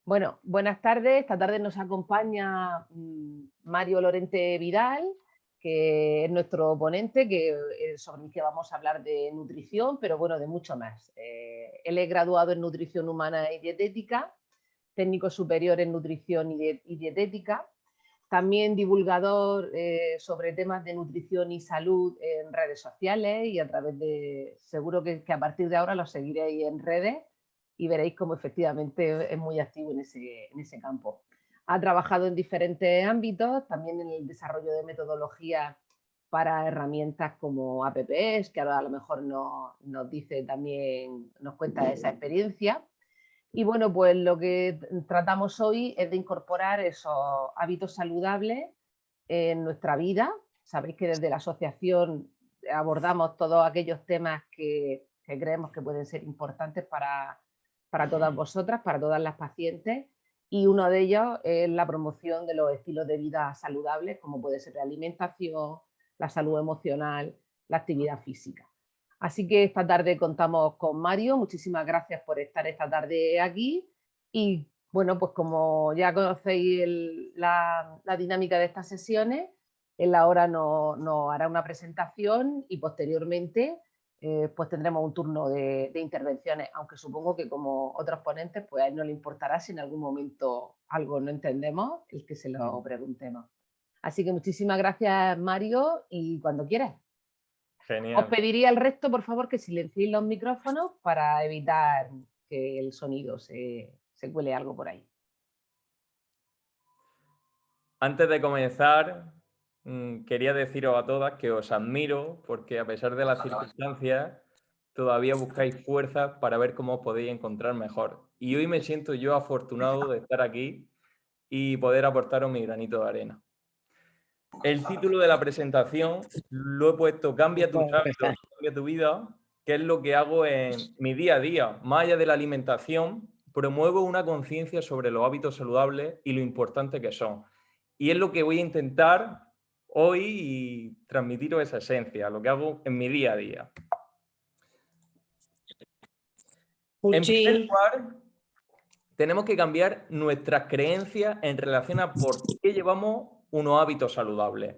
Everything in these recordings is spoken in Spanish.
Bueno, buenas tardes. Esta tarde nos acompaña Mario Lorente Vidal, que es nuestro ponente, sobre el que vamos a hablar de nutrición, pero bueno, de mucho más. Él es graduado en nutrición humana y dietética, técnico superior en nutrición y dietética, también divulgador sobre temas de nutrición y salud en redes sociales y a través de, seguro que a partir de ahora lo seguiréis en redes y veréis cómo efectivamente es muy activo en ese campo. Ha trabajado en diferentes ámbitos, también en el desarrollo de metodologías para herramientas como APPs, que ahora a lo mejor nos dice también, nos cuenta esa experiencia. Y bueno, pues lo que tratamos hoy es de incorporar esos hábitos saludables en nuestra vida. Sabéis que desde la asociación abordamos todos aquellos temas que creemos que pueden ser importantes para todas vosotras, para todas las pacientes, y uno de ellos es la promoción de los estilos de vida saludables, como puede ser la alimentación, la salud emocional, la actividad física. Así que esta tarde contamos con Mario. Muchísimas gracias por estar esta tarde aquí. Y bueno, pues como ya conocéis la dinámica de estas sesiones, él ahora nos hará una presentación y posteriormente pues tendremos un turno de intervenciones, aunque supongo que como otros ponentes, pues a él no le importará si en algún momento algo no entendemos, el que se lo preguntemos. Así que muchísimas gracias, Mario, y cuando quieras. Os Genial. pediría al resto, por favor, que silenciéis los micrófonos para evitar que el sonido se cuele algo por ahí. Antes de comenzar, quería deciros a todas que os admiro porque a pesar de las circunstancias, todavía buscáis fuerzas para ver cómo os podéis encontrar mejor. Y hoy me siento yo afortunado de estar aquí y poder aportaros mi granito de arena. El título de la presentación lo he puesto Cambia tus hábitos, cambia tu vida, que es lo que hago en mi día a día. Más allá de la alimentación, promuevo una conciencia sobre los hábitos saludables y lo importante que son. Y es lo que voy a intentar hoy y transmitiros esa esencia, lo que hago en mi día a día. En primer Puchín. lugar, tenemos que cambiar nuestras creencias en relación a por qué llevamos unos hábitos saludables.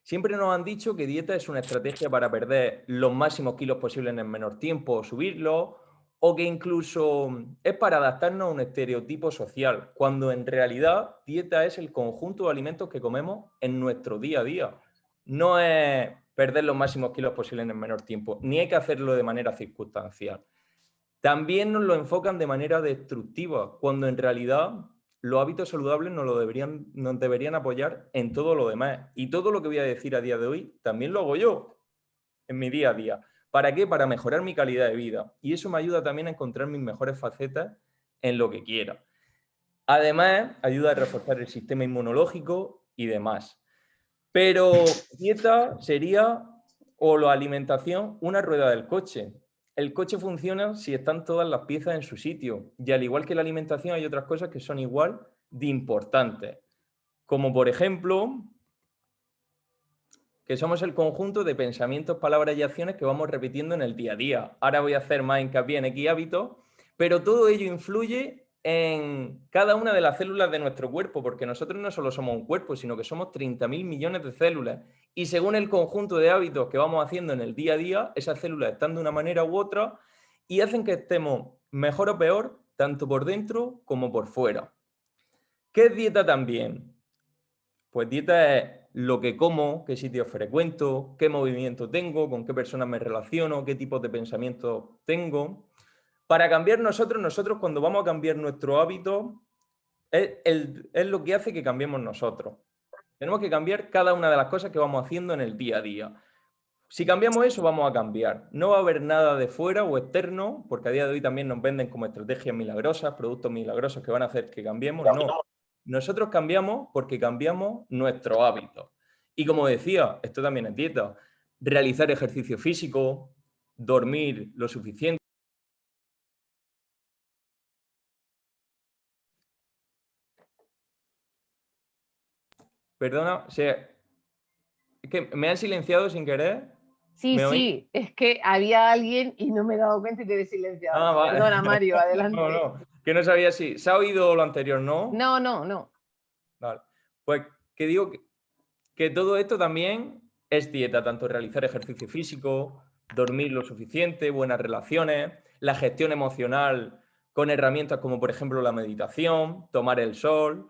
Siempre nos han dicho que dieta es una estrategia para perder los máximos kilos posibles en el menor tiempo o subirlos, o que incluso es para adaptarnos a un estereotipo social, cuando en realidad dieta es el conjunto de alimentos que comemos en nuestro día a día. No es perder los máximos kilos posibles en el menor tiempo, ni hay que hacerlo de manera circunstancial. También nos lo enfocan de manera destructiva, cuando en realidad los hábitos saludables nos deberían apoyar en todo lo demás. Y todo lo que voy a decir a día de hoy también lo hago yo en mi día a día. ¿Para qué? Para mejorar mi calidad de vida. Y eso me ayuda también a encontrar mis mejores facetas en lo que quiera. Además, ayuda a reforzar el sistema inmunológico y demás. Pero dieta sería, o la alimentación, una rueda del coche. El coche funciona si están todas las piezas en su sitio. Y al igual que la alimentación, hay otras cosas que son igual de importantes. Como por ejemplo, que somos el conjunto de pensamientos, palabras y acciones que vamos repitiendo en el día a día. Ahora voy a hacer más hincapié en X hábitos, pero todo ello influye en cada una de las células de nuestro cuerpo, porque nosotros no solo somos un cuerpo, sino que somos 30.000 millones de células. Y según el conjunto de hábitos que vamos haciendo en el día a día, esas células están de una manera u otra y hacen que estemos mejor o peor, tanto por dentro como por fuera. ¿Qué es dieta también? Pues dieta es lo que como, qué sitios frecuento, qué movimiento tengo, con qué personas me relaciono, qué tipos de pensamientos tengo. Para cambiar nosotros cuando vamos a cambiar nuestro hábito, es lo que hace que cambiemos nosotros. Tenemos que cambiar cada una de las cosas que vamos haciendo en el día a día. Si cambiamos eso, vamos a cambiar. No va a haber nada de fuera o externo, porque a día de hoy también nos venden como estrategias milagrosas, productos milagrosos que van a hacer que cambiemos. No. Nosotros cambiamos porque cambiamos nuestros hábitos. Y como decía, esto también es dieta. Realizar ejercicio físico, dormir lo suficiente. Perdona, es que me han silenciado sin querer. Sí, ¿Me oís? sí, es que había alguien y no me he dado cuenta y te he silenciado. Ah, vale. Perdona, Mario, No, adelante. no. Que no sabía si... ¿Se ha oído lo anterior, no? No, no, no. Vale. Pues que digo que todo esto también es dieta, tanto realizar ejercicio físico, dormir lo suficiente, buenas relaciones, la gestión emocional con herramientas como por ejemplo la meditación, tomar el sol,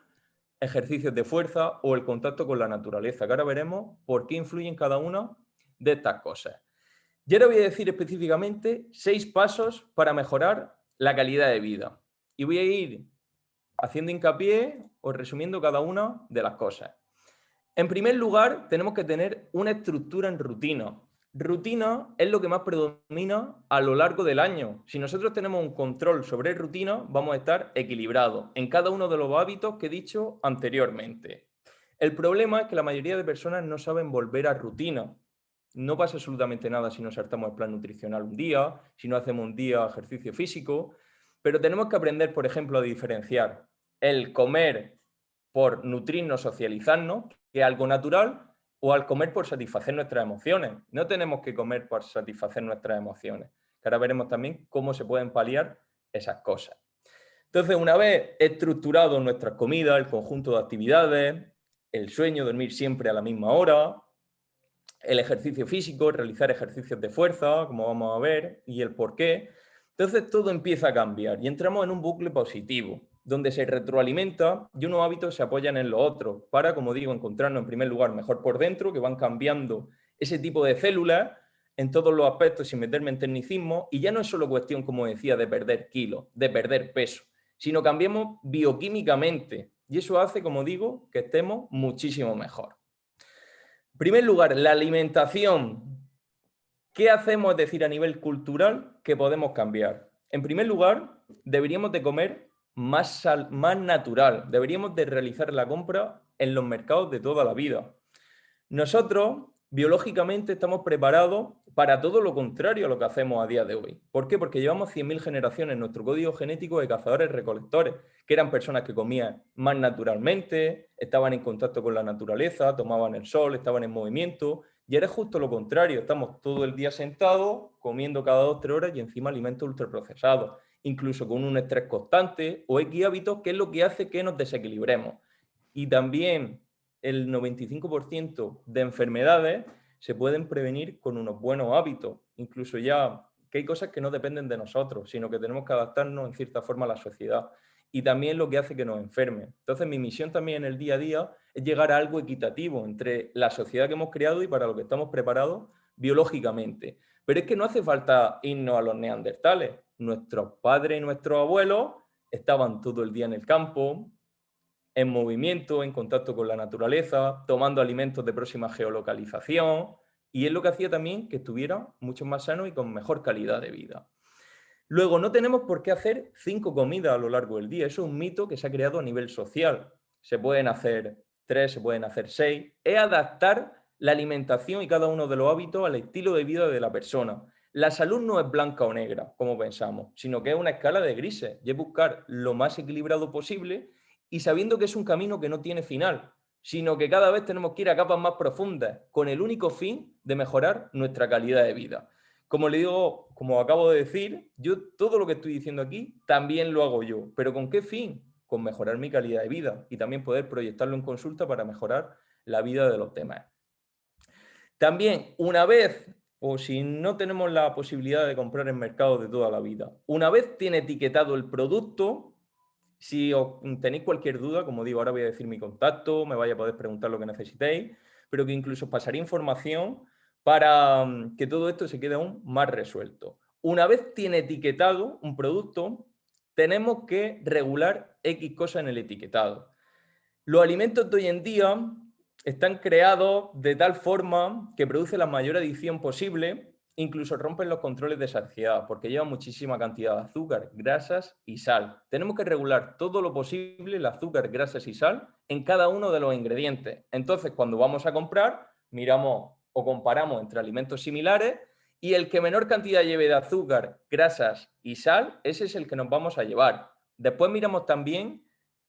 ejercicios de fuerza o el contacto con la naturaleza, que ahora veremos por qué influyen cada una de estas cosas. Y ahora voy a decir específicamente 6 pasos para mejorar la calidad de vida. Y voy a ir haciendo hincapié o resumiendo cada una de las cosas. En primer lugar, tenemos que tener una estructura en rutina. Rutina es lo que más predomina a lo largo del año. Si nosotros tenemos un control sobre rutina, vamos a estar equilibrados en cada uno de los hábitos que he dicho anteriormente. El problema es que la mayoría de personas no saben volver a rutina. No pasa absolutamente nada si nos saltamos el plan nutricional un día, si no hacemos un día ejercicio físico, pero tenemos que aprender, por ejemplo, a diferenciar el comer por nutrirnos, socializarnos, que es algo natural, o al comer por satisfacer nuestras emociones. No tenemos que comer por satisfacer nuestras emociones, que ahora veremos también cómo se pueden paliar esas cosas. Entonces, una vez estructurado nuestras comidas, el conjunto de actividades, el sueño, dormir siempre a la misma hora, el ejercicio físico, realizar ejercicios de fuerza, como vamos a ver, y el por qué, entonces todo empieza a cambiar y entramos en un bucle positivo, donde se retroalimenta y unos hábitos se apoyan en los otros, para, como digo, encontrarnos en primer lugar mejor por dentro, que van cambiando ese tipo de células en todos los aspectos sin meterme en tecnicismo, y ya no es solo cuestión, como decía, de perder kilos, de perder peso, sino cambiamos bioquímicamente, y eso hace, como digo, que estemos muchísimo mejor. En primer lugar, la alimentación. ¿Qué hacemos, es decir, a nivel cultural, que podemos cambiar? En primer lugar, deberíamos de comer más natural. Deberíamos de realizar la compra en los mercados de toda la vida. Nosotros, biológicamente, estamos preparados para todo lo contrario a lo que hacemos a día de hoy. ¿Por qué? Porque llevamos 100.000 generaciones en nuestro código genético de cazadores-recolectores, que eran personas que comían más naturalmente, estaban en contacto con la naturaleza, tomaban el sol, estaban en movimiento, y era justo lo contrario. Estamos todo el día sentados, comiendo cada 2 o 3 horas y encima alimentos ultraprocesados, incluso con un estrés constante o X hábitos, que es lo que hace que nos desequilibremos. Y también el 95% de enfermedades se pueden prevenir con unos buenos hábitos, incluso ya que hay cosas que no dependen de nosotros, sino que tenemos que adaptarnos en cierta forma a la sociedad. Y también lo que hace que nos enfermen. Entonces, mi misión también en el día a día es llegar a algo equitativo entre la sociedad que hemos creado y para lo que estamos preparados biológicamente. Pero es que no hace falta irnos a los neandertales. Nuestros padres y nuestros abuelos estaban todo el día en el campo, en movimiento, en contacto con la naturaleza, tomando alimentos de próxima geolocalización, y es lo que hacía también que estuviera mucho más sano y con mejor calidad de vida. Luego, no tenemos por qué hacer 5 comidas a lo largo del día. Eso es un mito que se ha creado a nivel social. Se pueden hacer 3, se pueden hacer 6. Es adaptar la alimentación y cada uno de los hábitos al estilo de vida de la persona. La salud no es blanca o negra, como pensamos, sino que es una escala de grises y es buscar lo más equilibrado posible y sabiendo que es un camino que no tiene final, sino que cada vez tenemos que ir a capas más profundas con el único fin de mejorar nuestra calidad de vida. Como le digo, como acabo de decir, yo todo lo que estoy diciendo aquí también lo hago yo. ¿Pero con qué fin? Con mejorar mi calidad de vida y también poder proyectarlo en consulta para mejorar la vida de los demás. También, una vez, o si no tenemos la posibilidad de comprar en mercados de toda la vida, una vez tiene etiquetado el producto, si os tenéis cualquier duda, como digo, ahora voy a decir mi contacto, me vais a poder preguntar lo que necesitéis, pero que incluso os pasaré información para que todo esto se quede aún más resuelto. Una vez tiene etiquetado un producto, tenemos que regular X cosas en el etiquetado. Los alimentos de hoy en día están creados de tal forma que produce la mayor adición posible, incluso rompen los controles de saciedad, porque llevan muchísima cantidad de azúcar, grasas y sal. Tenemos que regular todo lo posible el azúcar, grasas y sal en cada uno de los ingredientes. Entonces, cuando vamos a comprar, miramos o comparamos entre alimentos similares y el que menor cantidad lleve de azúcar, grasas y sal, ese es el que nos vamos a llevar. Después miramos también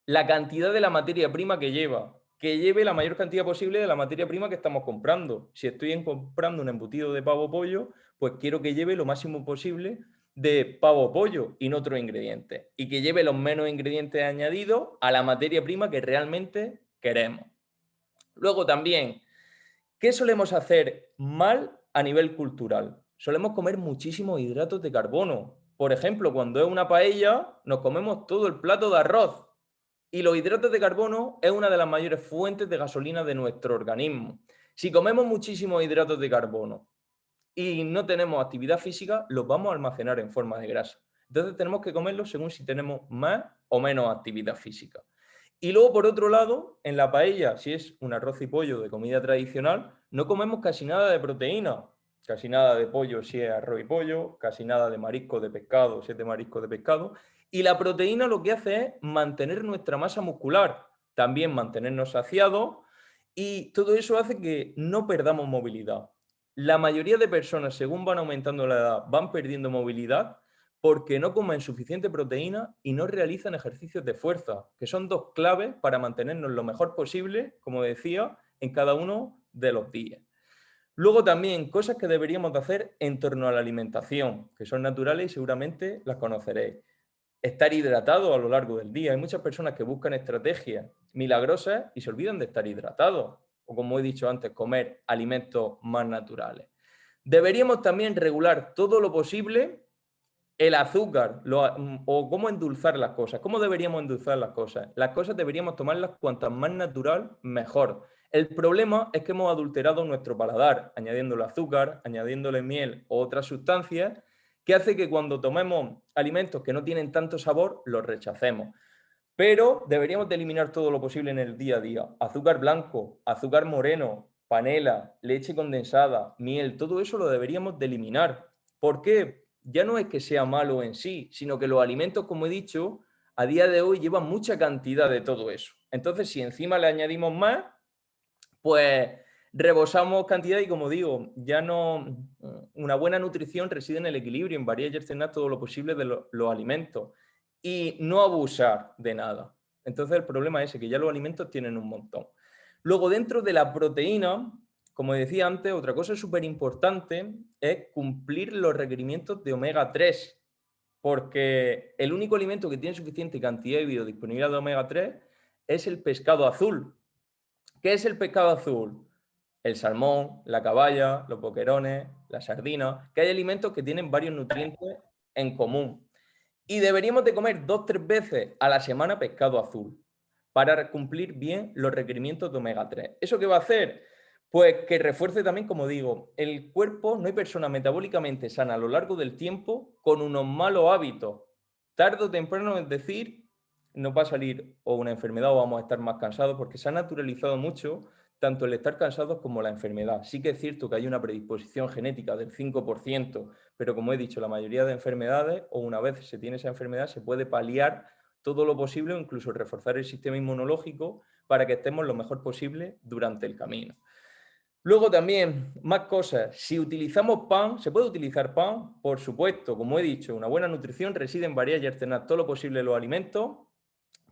la cantidad de la materia prima que lleve la mayor cantidad posible de la materia prima que estamos comprando. Si estoy comprando un embutido de pavo o pollo, pues quiero que lleve lo máximo posible de pavo o pollo y no otros ingredientes, y que lleve los menos ingredientes añadidos a la materia prima que realmente queremos. Luego también, ¿qué solemos hacer mal a nivel cultural? Solemos comer muchísimos hidratos de carbono. Por ejemplo, cuando es una paella, nos comemos todo el plato de arroz. Y los hidratos de carbono es una de las mayores fuentes de gasolina de nuestro organismo. Si comemos muchísimos hidratos de carbono y no tenemos actividad física, los vamos a almacenar en forma de grasa. Entonces tenemos que comerlos según si tenemos más o menos actividad física. Y luego, por otro lado, en la paella, si es un arroz y pollo de comida tradicional, no comemos casi nada de proteína. Casi nada de pollo si es arroz y pollo, casi nada de marisco de pescado si es de marisco de pescado. Y la proteína lo que hace es mantener nuestra masa muscular, también mantenernos saciados, y todo eso hace que no perdamos movilidad. La mayoría de personas, según van aumentando la edad, van perdiendo movilidad porque no comen suficiente proteína y no realizan ejercicios de fuerza, que son dos claves para mantenernos lo mejor posible, como decía, en cada uno de los días. Luego también cosas que deberíamos de hacer en torno a la alimentación, que son naturales y seguramente las conoceréis. Estar hidratado a lo largo del día. Hay muchas personas que buscan estrategias milagrosas y se olvidan de estar hidratados. O como he dicho antes, comer alimentos más naturales. Deberíamos también regular todo lo posible el azúcar o cómo endulzar las cosas. ¿Cómo deberíamos endulzar las cosas? Las cosas deberíamos tomarlas cuantas más natural, mejor. El problema es que hemos adulterado nuestro paladar, añadiéndole azúcar, añadiéndole miel o otras sustancias, que hace que cuando tomemos alimentos que no tienen tanto sabor, los rechacemos. Pero deberíamos de eliminar todo lo posible en el día a día. Azúcar blanco, azúcar moreno, panela, leche condensada, miel, todo eso lo deberíamos de eliminar. ¿Por qué? Ya no es que sea malo en sí, sino que los alimentos, como he dicho, a día de hoy llevan mucha cantidad de todo eso. Entonces, si encima le añadimos más, pues rebosamos cantidad y, como digo, ya no... Una buena nutrición reside en el equilibrio, en variar y extender todo lo posible de los alimentos y no abusar de nada. Entonces el problema es ese, que ya los alimentos tienen un montón. Luego, dentro de la proteína, como decía antes, otra cosa súper importante es cumplir los requerimientos de omega 3, porque el único alimento que tiene suficiente cantidad de biodisponibilidad de omega 3 es el pescado azul. ¿Qué es el pescado azul? El salmón, la caballa, los boquerones, la sardina, que hay alimentos que tienen varios nutrientes en común. Y deberíamos de comer 2-3 veces a la semana pescado azul para cumplir bien los requerimientos de omega 3. ¿Eso qué va a hacer? Pues que refuerce también, como digo, el cuerpo. No hay persona metabólicamente sana a lo largo del tiempo con unos malos hábitos. Tarde o temprano, es decir, nos va a salir o una enfermedad o vamos a estar más cansados, porque se ha naturalizado mucho tanto el estar cansados como la enfermedad. Sí que es cierto que hay una predisposición genética del 5%, pero como he dicho, la mayoría de enfermedades, o una vez se tiene esa enfermedad, se puede paliar todo lo posible o incluso reforzar el sistema inmunológico para que estemos lo mejor posible durante el camino. Luego también, más cosas. Si utilizamos pan, ¿se puede utilizar pan? Por supuesto, como he dicho, una buena nutrición reside en variar y alternar todo lo posible los alimentos,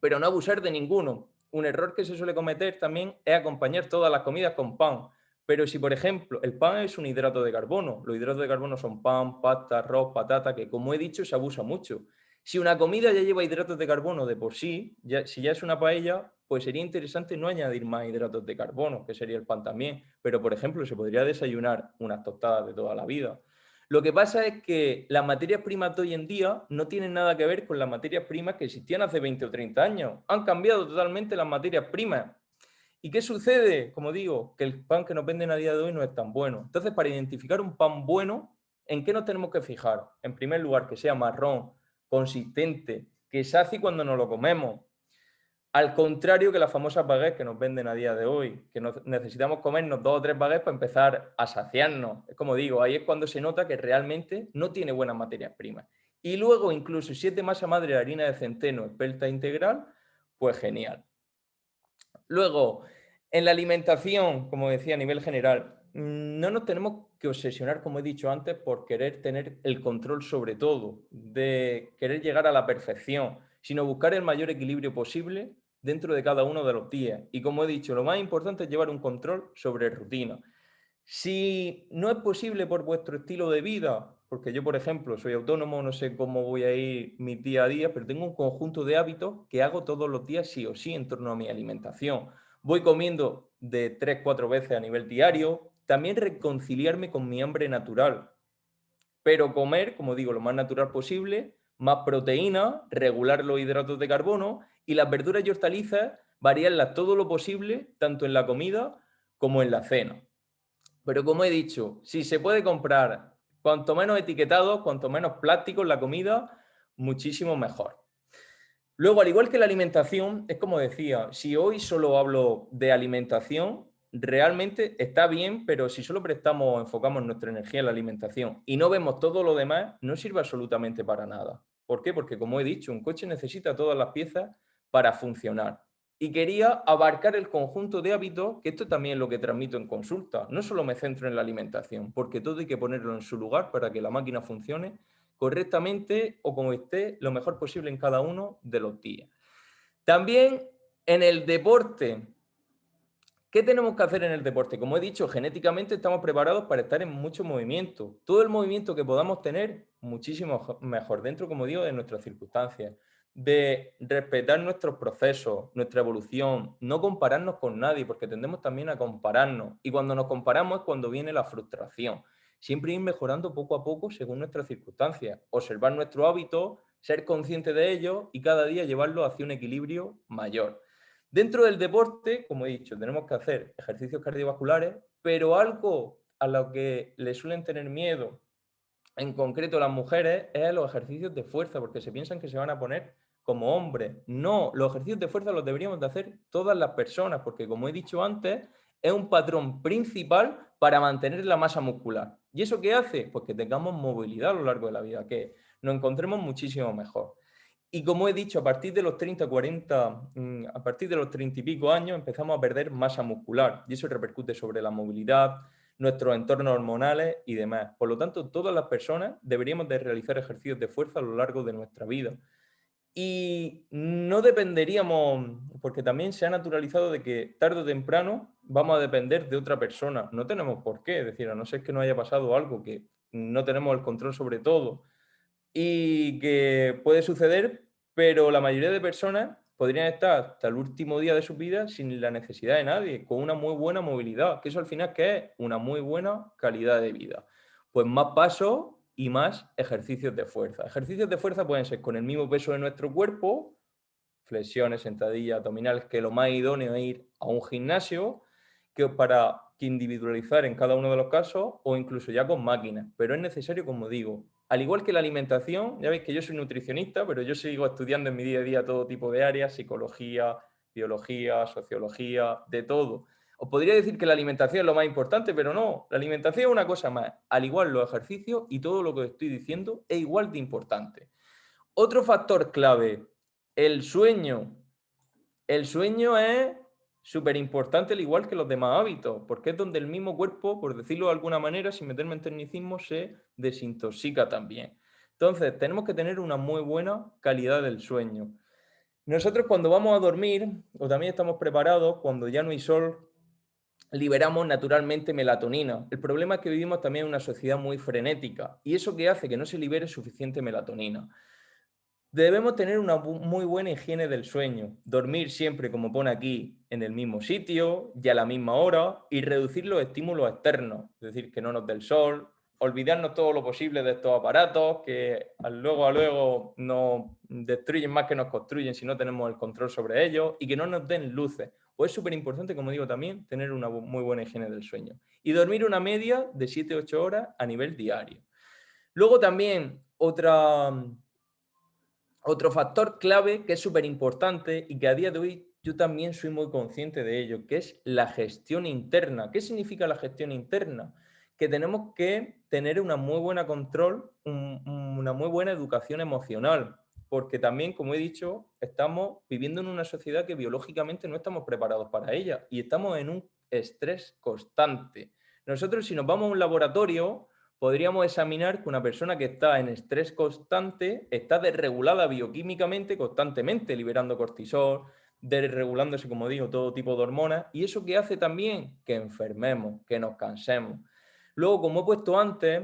pero no abusar de ninguno. Un error que se suele cometer también es acompañar todas las comidas con pan. Pero si, por ejemplo, el pan es un hidrato de carbono, los hidratos de carbono son pan, pasta, arroz, patata, que como he dicho se abusa mucho. Si una comida ya lleva hidratos de carbono de por sí, si ya es una paella, pues sería interesante no añadir más hidratos de carbono, que sería el pan también. Pero, por ejemplo, se podría desayunar unas tostadas de toda la vida. Lo que pasa es que las materias primas de hoy en día no tienen nada que ver con las materias primas que existían hace 20 o 30 años. Han cambiado totalmente las materias primas. ¿Y qué sucede? Como digo, que el pan que nos venden a día de hoy no es tan bueno. Entonces, para identificar un pan bueno, ¿en qué nos tenemos que fijar? En primer lugar, que sea marrón, consistente, que sacie cuando nos lo comemos. Al contrario que las famosas baguettes que nos venden a día de hoy, que necesitamos comernos 2 o 3 baguettes para empezar a saciarnos. Es como digo, ahí es cuando se nota que realmente no tiene buenas materias primas. Y luego, incluso si es de masa madre de harina de centeno, espelta integral, pues genial. Luego, en la alimentación, como decía a nivel general, no nos tenemos que obsesionar, como he dicho antes, por querer tener el control sobre todo, de querer llegar a la perfección, sino buscar el mayor equilibrio posible dentro de cada uno de los días. Y como he dicho, lo más importante es llevar un control sobre rutina. Si no es posible por vuestro estilo de vida, porque yo, por ejemplo, soy autónomo, no sé cómo voy a ir mi día a día, pero tengo un conjunto de hábitos que hago todos los días sí o sí en torno a mi alimentación. Voy comiendo de 3, 4 veces a nivel diario, también reconciliarme con mi hambre natural, pero comer, como digo, lo más natural posible, más proteína, regular los hidratos de carbono y las verduras y hortalizas variarlas todo lo posible, tanto en la comida como en la cena. Pero como he dicho, si se puede comprar cuanto menos etiquetados, cuanto menos plástico en la comida, muchísimo mejor. Luego, al igual que la alimentación, es como decía, si hoy solo hablo de alimentación, realmente está bien, pero si solo enfocamos nuestra energía en la alimentación y no vemos todo lo demás, no sirve absolutamente para nada. ¿Por qué? Porque, como he dicho, un coche necesita todas las piezas para funcionar. Y quería abarcar el conjunto de hábitos, que esto también es lo que transmito en consulta. No solo me centro en la alimentación, porque todo hay que ponerlo en su lugar para que la máquina funcione correctamente o como esté lo mejor posible en cada uno de los días. También en el deporte. ¿Qué tenemos que hacer en el deporte? Como he dicho, genéticamente estamos preparados para estar en mucho movimiento. Todo el movimiento que podamos tener, muchísimo mejor, dentro, como digo, de nuestras circunstancias. De respetar nuestros procesos, nuestra evolución, no compararnos con nadie, porque tendemos también a compararnos. Y cuando nos comparamos es cuando viene la frustración. Siempre ir mejorando poco a poco según nuestras circunstancias. Observar nuestro hábito, ser consciente de ello y cada día llevarlo hacia un equilibrio mayor. Dentro del deporte, como he dicho, tenemos que hacer ejercicios cardiovasculares, pero algo a lo que le suelen tener miedo, en concreto las mujeres, es a los ejercicios de fuerza, porque se piensan que se van a poner como hombres. No, los ejercicios de fuerza los deberíamos de hacer todas las personas, porque como he dicho antes, es un patrón principal para mantener la masa muscular. ¿Y eso qué hace? Pues que tengamos movilidad a lo largo de la vida, que nos encontremos muchísimo mejor. Y como he dicho, a partir de los 30, 40, a partir de los 30 y pico años empezamos a perder masa muscular y eso repercute sobre la movilidad, nuestros entornos hormonales y demás. Por lo tanto, todas las personas deberíamos de realizar ejercicios de fuerza a lo largo de nuestra vida. Y no dependeríamos, porque también se ha naturalizado de que tarde o temprano vamos a depender de otra persona. No tenemos por qué, es decir, a no ser que nos haya pasado algo que no tenemos el control sobre todo y que puede suceder, pero la mayoría de personas podrían estar hasta el último día de su vida sin la necesidad de nadie, con una muy buena movilidad, que eso al final ¿qué es? Una muy buena calidad de vida. Pues más pasos y más ejercicios de fuerza. Ejercicios de fuerza pueden ser con el mismo peso de nuestro cuerpo, flexiones, sentadillas, abdominales, que lo más idóneo es ir a un gimnasio que para individualizar en cada uno de los casos o incluso ya con máquinas. Pero es necesario, como digo, al igual que la alimentación, ya veis que yo soy nutricionista, pero yo sigo estudiando en mi día a día todo tipo de áreas, psicología, biología, sociología, de todo. Os podría decir que la alimentación es lo más importante, pero no, la alimentación es una cosa más. Al igual los ejercicios y todo lo que os estoy diciendo es igual de importante. Otro factor clave, el sueño. El sueño es súper importante, al igual que los demás hábitos, porque es donde el mismo cuerpo, por decirlo de alguna manera, sin meterme en tecnicismo, se desintoxica también. Entonces, tenemos que tener una muy buena calidad del sueño. Nosotros cuando vamos a dormir, o también estamos preparados, cuando ya no hay sol, liberamos naturalmente melatonina. El problema es que vivimos también en una sociedad muy frenética, y eso que hace que no se libere suficiente melatonina. Debemos tener una muy buena higiene del sueño, dormir siempre, como pone aquí, en el mismo sitio y a la misma hora y reducir los estímulos externos, es decir, que no nos dé el sol, olvidarnos todo lo posible de estos aparatos que luego nos destruyen más que nos construyen si no tenemos el control sobre ellos y que no nos den luces. Pues es súper importante, como digo también, tener una muy buena higiene del sueño y dormir una media de 7-8 horas a nivel diario. Luego también otro factor clave que es súper importante y que a día de hoy yo también soy muy consciente de ello, que es la gestión interna. ¿Qué significa la gestión interna? Que tenemos que tener una muy buena control, una muy buena educación emocional, porque también, como he dicho, estamos viviendo en una sociedad que biológicamente no estamos preparados para ella y estamos en un estrés constante. Nosotros, si nos vamos a un laboratorio, podríamos examinar que una persona que está en estrés constante está desregulada bioquímicamente constantemente, liberando cortisol, desregulándose, como digo, todo tipo de hormonas. ¿Y eso qué hace también? Que enfermemos, que nos cansemos. Luego, como he puesto antes,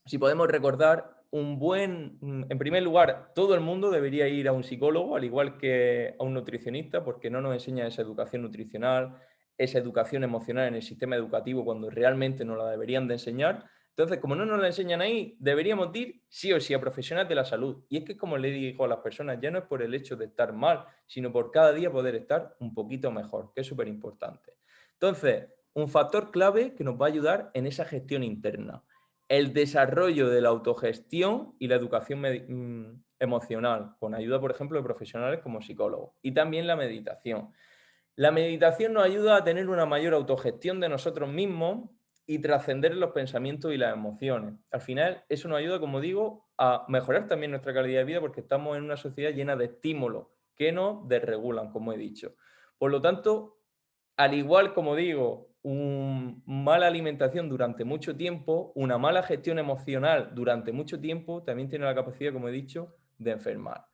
si podemos recordar, en primer lugar, todo el mundo debería ir a un psicólogo, al igual que a un nutricionista, porque no nos enseña esa educación nutricional, esa educación emocional en el sistema educativo cuando realmente nos la deberían de enseñar. Entonces, como no nos la enseñan ahí, deberíamos ir sí o sí a profesionales de la salud. Y es que, como le digo a las personas, ya no es por el hecho de estar mal, sino por cada día poder estar un poquito mejor, que es súper importante. Entonces, un factor clave que nos va a ayudar en esa gestión interna, el desarrollo de la autogestión y la educación emocional, con ayuda, por ejemplo, de profesionales como psicólogos. Y también la meditación. La meditación nos ayuda a tener una mayor autogestión de nosotros mismos y trascender los pensamientos y las emociones. Al final, eso nos ayuda, como digo, a mejorar también nuestra calidad de vida porque estamos en una sociedad llena de estímulos que nos desregulan, como he dicho. Por lo tanto, al igual, como digo, una mala alimentación durante mucho tiempo, una mala gestión emocional durante mucho tiempo, también tiene la capacidad, como he dicho, de enfermar.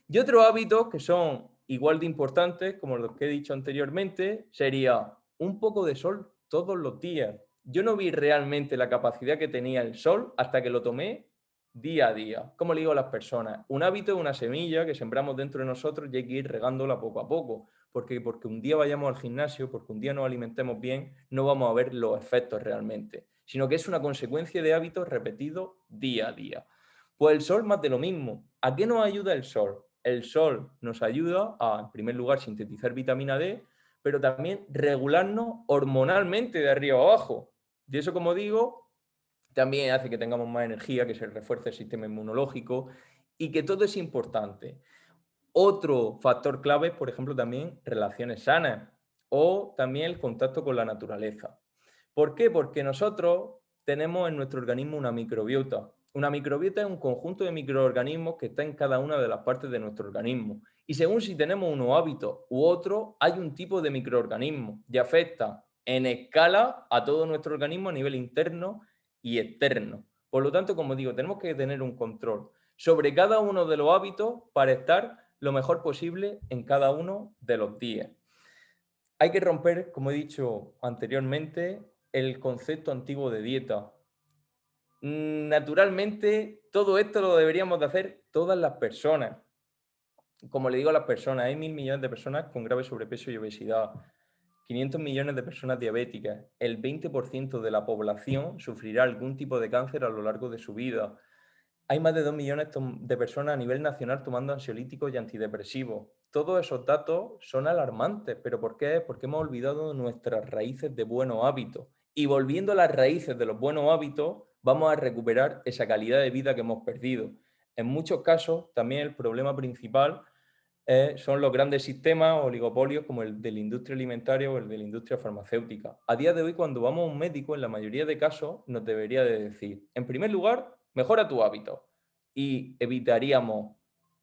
Y otros hábitos que son igual de importantes, como los que he dicho anteriormente, sería un poco de sol todos los días. Yo no vi realmente la capacidad que tenía el sol hasta que lo tomé día a día. Como le digo a las personas, un hábito es una semilla que sembramos dentro de nosotros y hay que ir regándola poco a poco. Porque un día vayamos al gimnasio, porque un día nos alimentemos bien, no vamos a ver los efectos realmente, sino que es una consecuencia de hábitos repetidos día a día. Pues el sol más de lo mismo. ¿A qué nos ayuda el sol? El sol nos ayuda a, en primer lugar, sintetizar vitamina D, pero también regularnos hormonalmente de arriba a abajo. Y eso, como digo, también hace que tengamos más energía, que se refuerce el sistema inmunológico y que todo es importante. Otro factor clave es, por ejemplo, también relaciones sanas o también el contacto con la naturaleza. ¿Por qué? Porque nosotros tenemos en nuestro organismo una microbiota. Una microbiota es un conjunto de microorganismos que está en cada una de las partes de nuestro organismo. Y según si tenemos unos hábitos u otros, hay un tipo de microorganismo y afecta en escala a todo nuestro organismo a nivel interno y externo. Por lo tanto, como digo, tenemos que tener un control sobre cada uno de los hábitos para estar lo mejor posible en cada uno de los días. Hay que romper, como he dicho anteriormente, el concepto antiguo de dieta. Naturalmente, todo esto lo deberíamos de hacer todas las personas. Como le digo a las personas, hay 1.000 millones de personas con grave sobrepeso y obesidad, 500 millones de personas diabéticas, el 20% de la población sufrirá algún tipo de cáncer a lo largo de su vida. Hay más de 2 millones de personas a nivel nacional tomando ansiolíticos y antidepresivos. Todos esos datos son alarmantes, pero ¿por qué? Porque hemos olvidado nuestras raíces de buenos hábitos. Y volviendo a las raíces de los buenos hábitos, vamos a recuperar esa calidad de vida que hemos perdido. En muchos casos, también el problema principal son los grandes sistemas o oligopolios como el de la industria alimentaria o el de la industria farmacéutica. A día de hoy, cuando vamos a un médico, en la mayoría de casos, nos debería de decir, en primer lugar, mejora tu hábito. Y evitaríamos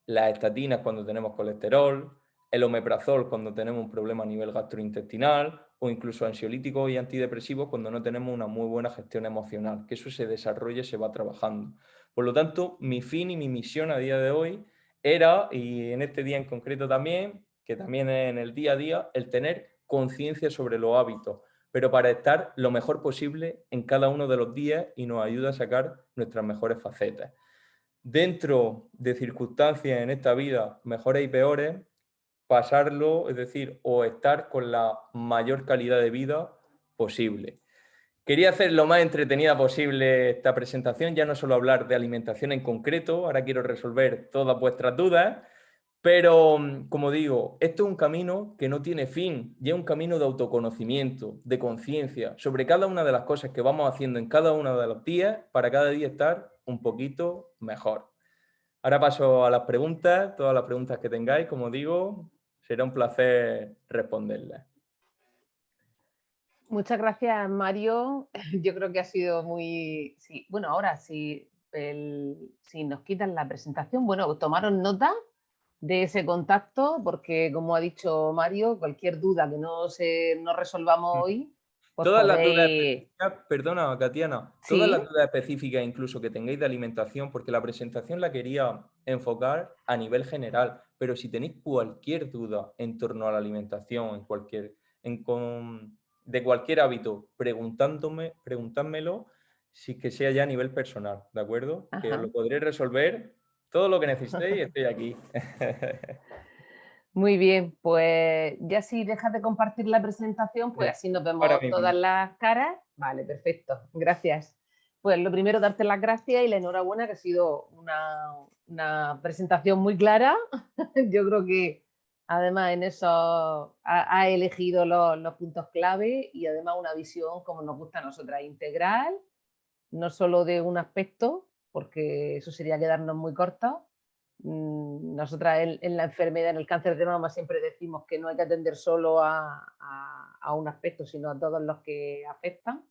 las estatinas cuando tenemos colesterol, el omeprazol cuando tenemos un problema a nivel gastrointestinal o incluso ansiolíticos y antidepresivos cuando no tenemos una muy buena gestión emocional, que eso se desarrolle, se va trabajando. Por lo tanto, mi fin y mi misión a día de hoy era, y en este día en concreto también, que también es en el día a día, el tener conciencia sobre los hábitos, pero para estar lo mejor posible en cada uno de los días y nos ayuda a sacar nuestras mejores facetas. Dentro de circunstancias en esta vida mejores y peores, pasarlo, es decir, o estar con la mayor calidad de vida posible. Quería hacer lo más entretenida posible esta presentación, ya no solo hablar de alimentación en concreto, ahora quiero resolver todas vuestras dudas, pero como digo, esto es un camino que no tiene fin, y es un camino de autoconocimiento, de conciencia, sobre cada una de las cosas que vamos haciendo en cada uno de los días para cada día estar un poquito mejor. Ahora paso a las preguntas, todas las preguntas que tengáis, como digo, será un placer responderlas. Muchas gracias, Mario. Yo creo que ha sido muy... Sí. Bueno, ahora si nos quitan la presentación, bueno, tomaron nota de ese contacto, porque como ha dicho Mario, cualquier duda que no resolvamos hoy, pues Todas las dudas podéis... específicas, perdona, Katiana, todas las Sí, dudas específicas incluso que tengáis de alimentación, porque la presentación la quería enfocar a nivel general, pero si tenéis cualquier duda en torno a la alimentación, de cualquier hábito, preguntádmelo sí que sea ya a nivel personal, ¿de acuerdo? Que os Ajá. lo podré resolver todo lo que necesitéis, estoy aquí. Muy bien, pues ya si dejas de compartir la presentación, pues Sí, así nos ahora vemos todas mismo. las caras. Vale, perfecto, gracias. Pues lo primero, darte las gracias y la enhorabuena, que ha sido una presentación muy clara. Yo creo que además en eso ha elegido los puntos clave y además una visión como nos gusta a nosotras, integral, no solo de un aspecto, porque eso sería quedarnos muy cortos. Nosotras en la enfermedad, en el cáncer de mama, siempre decimos que no hay que atender solo a un aspecto, sino a todos los que afectan.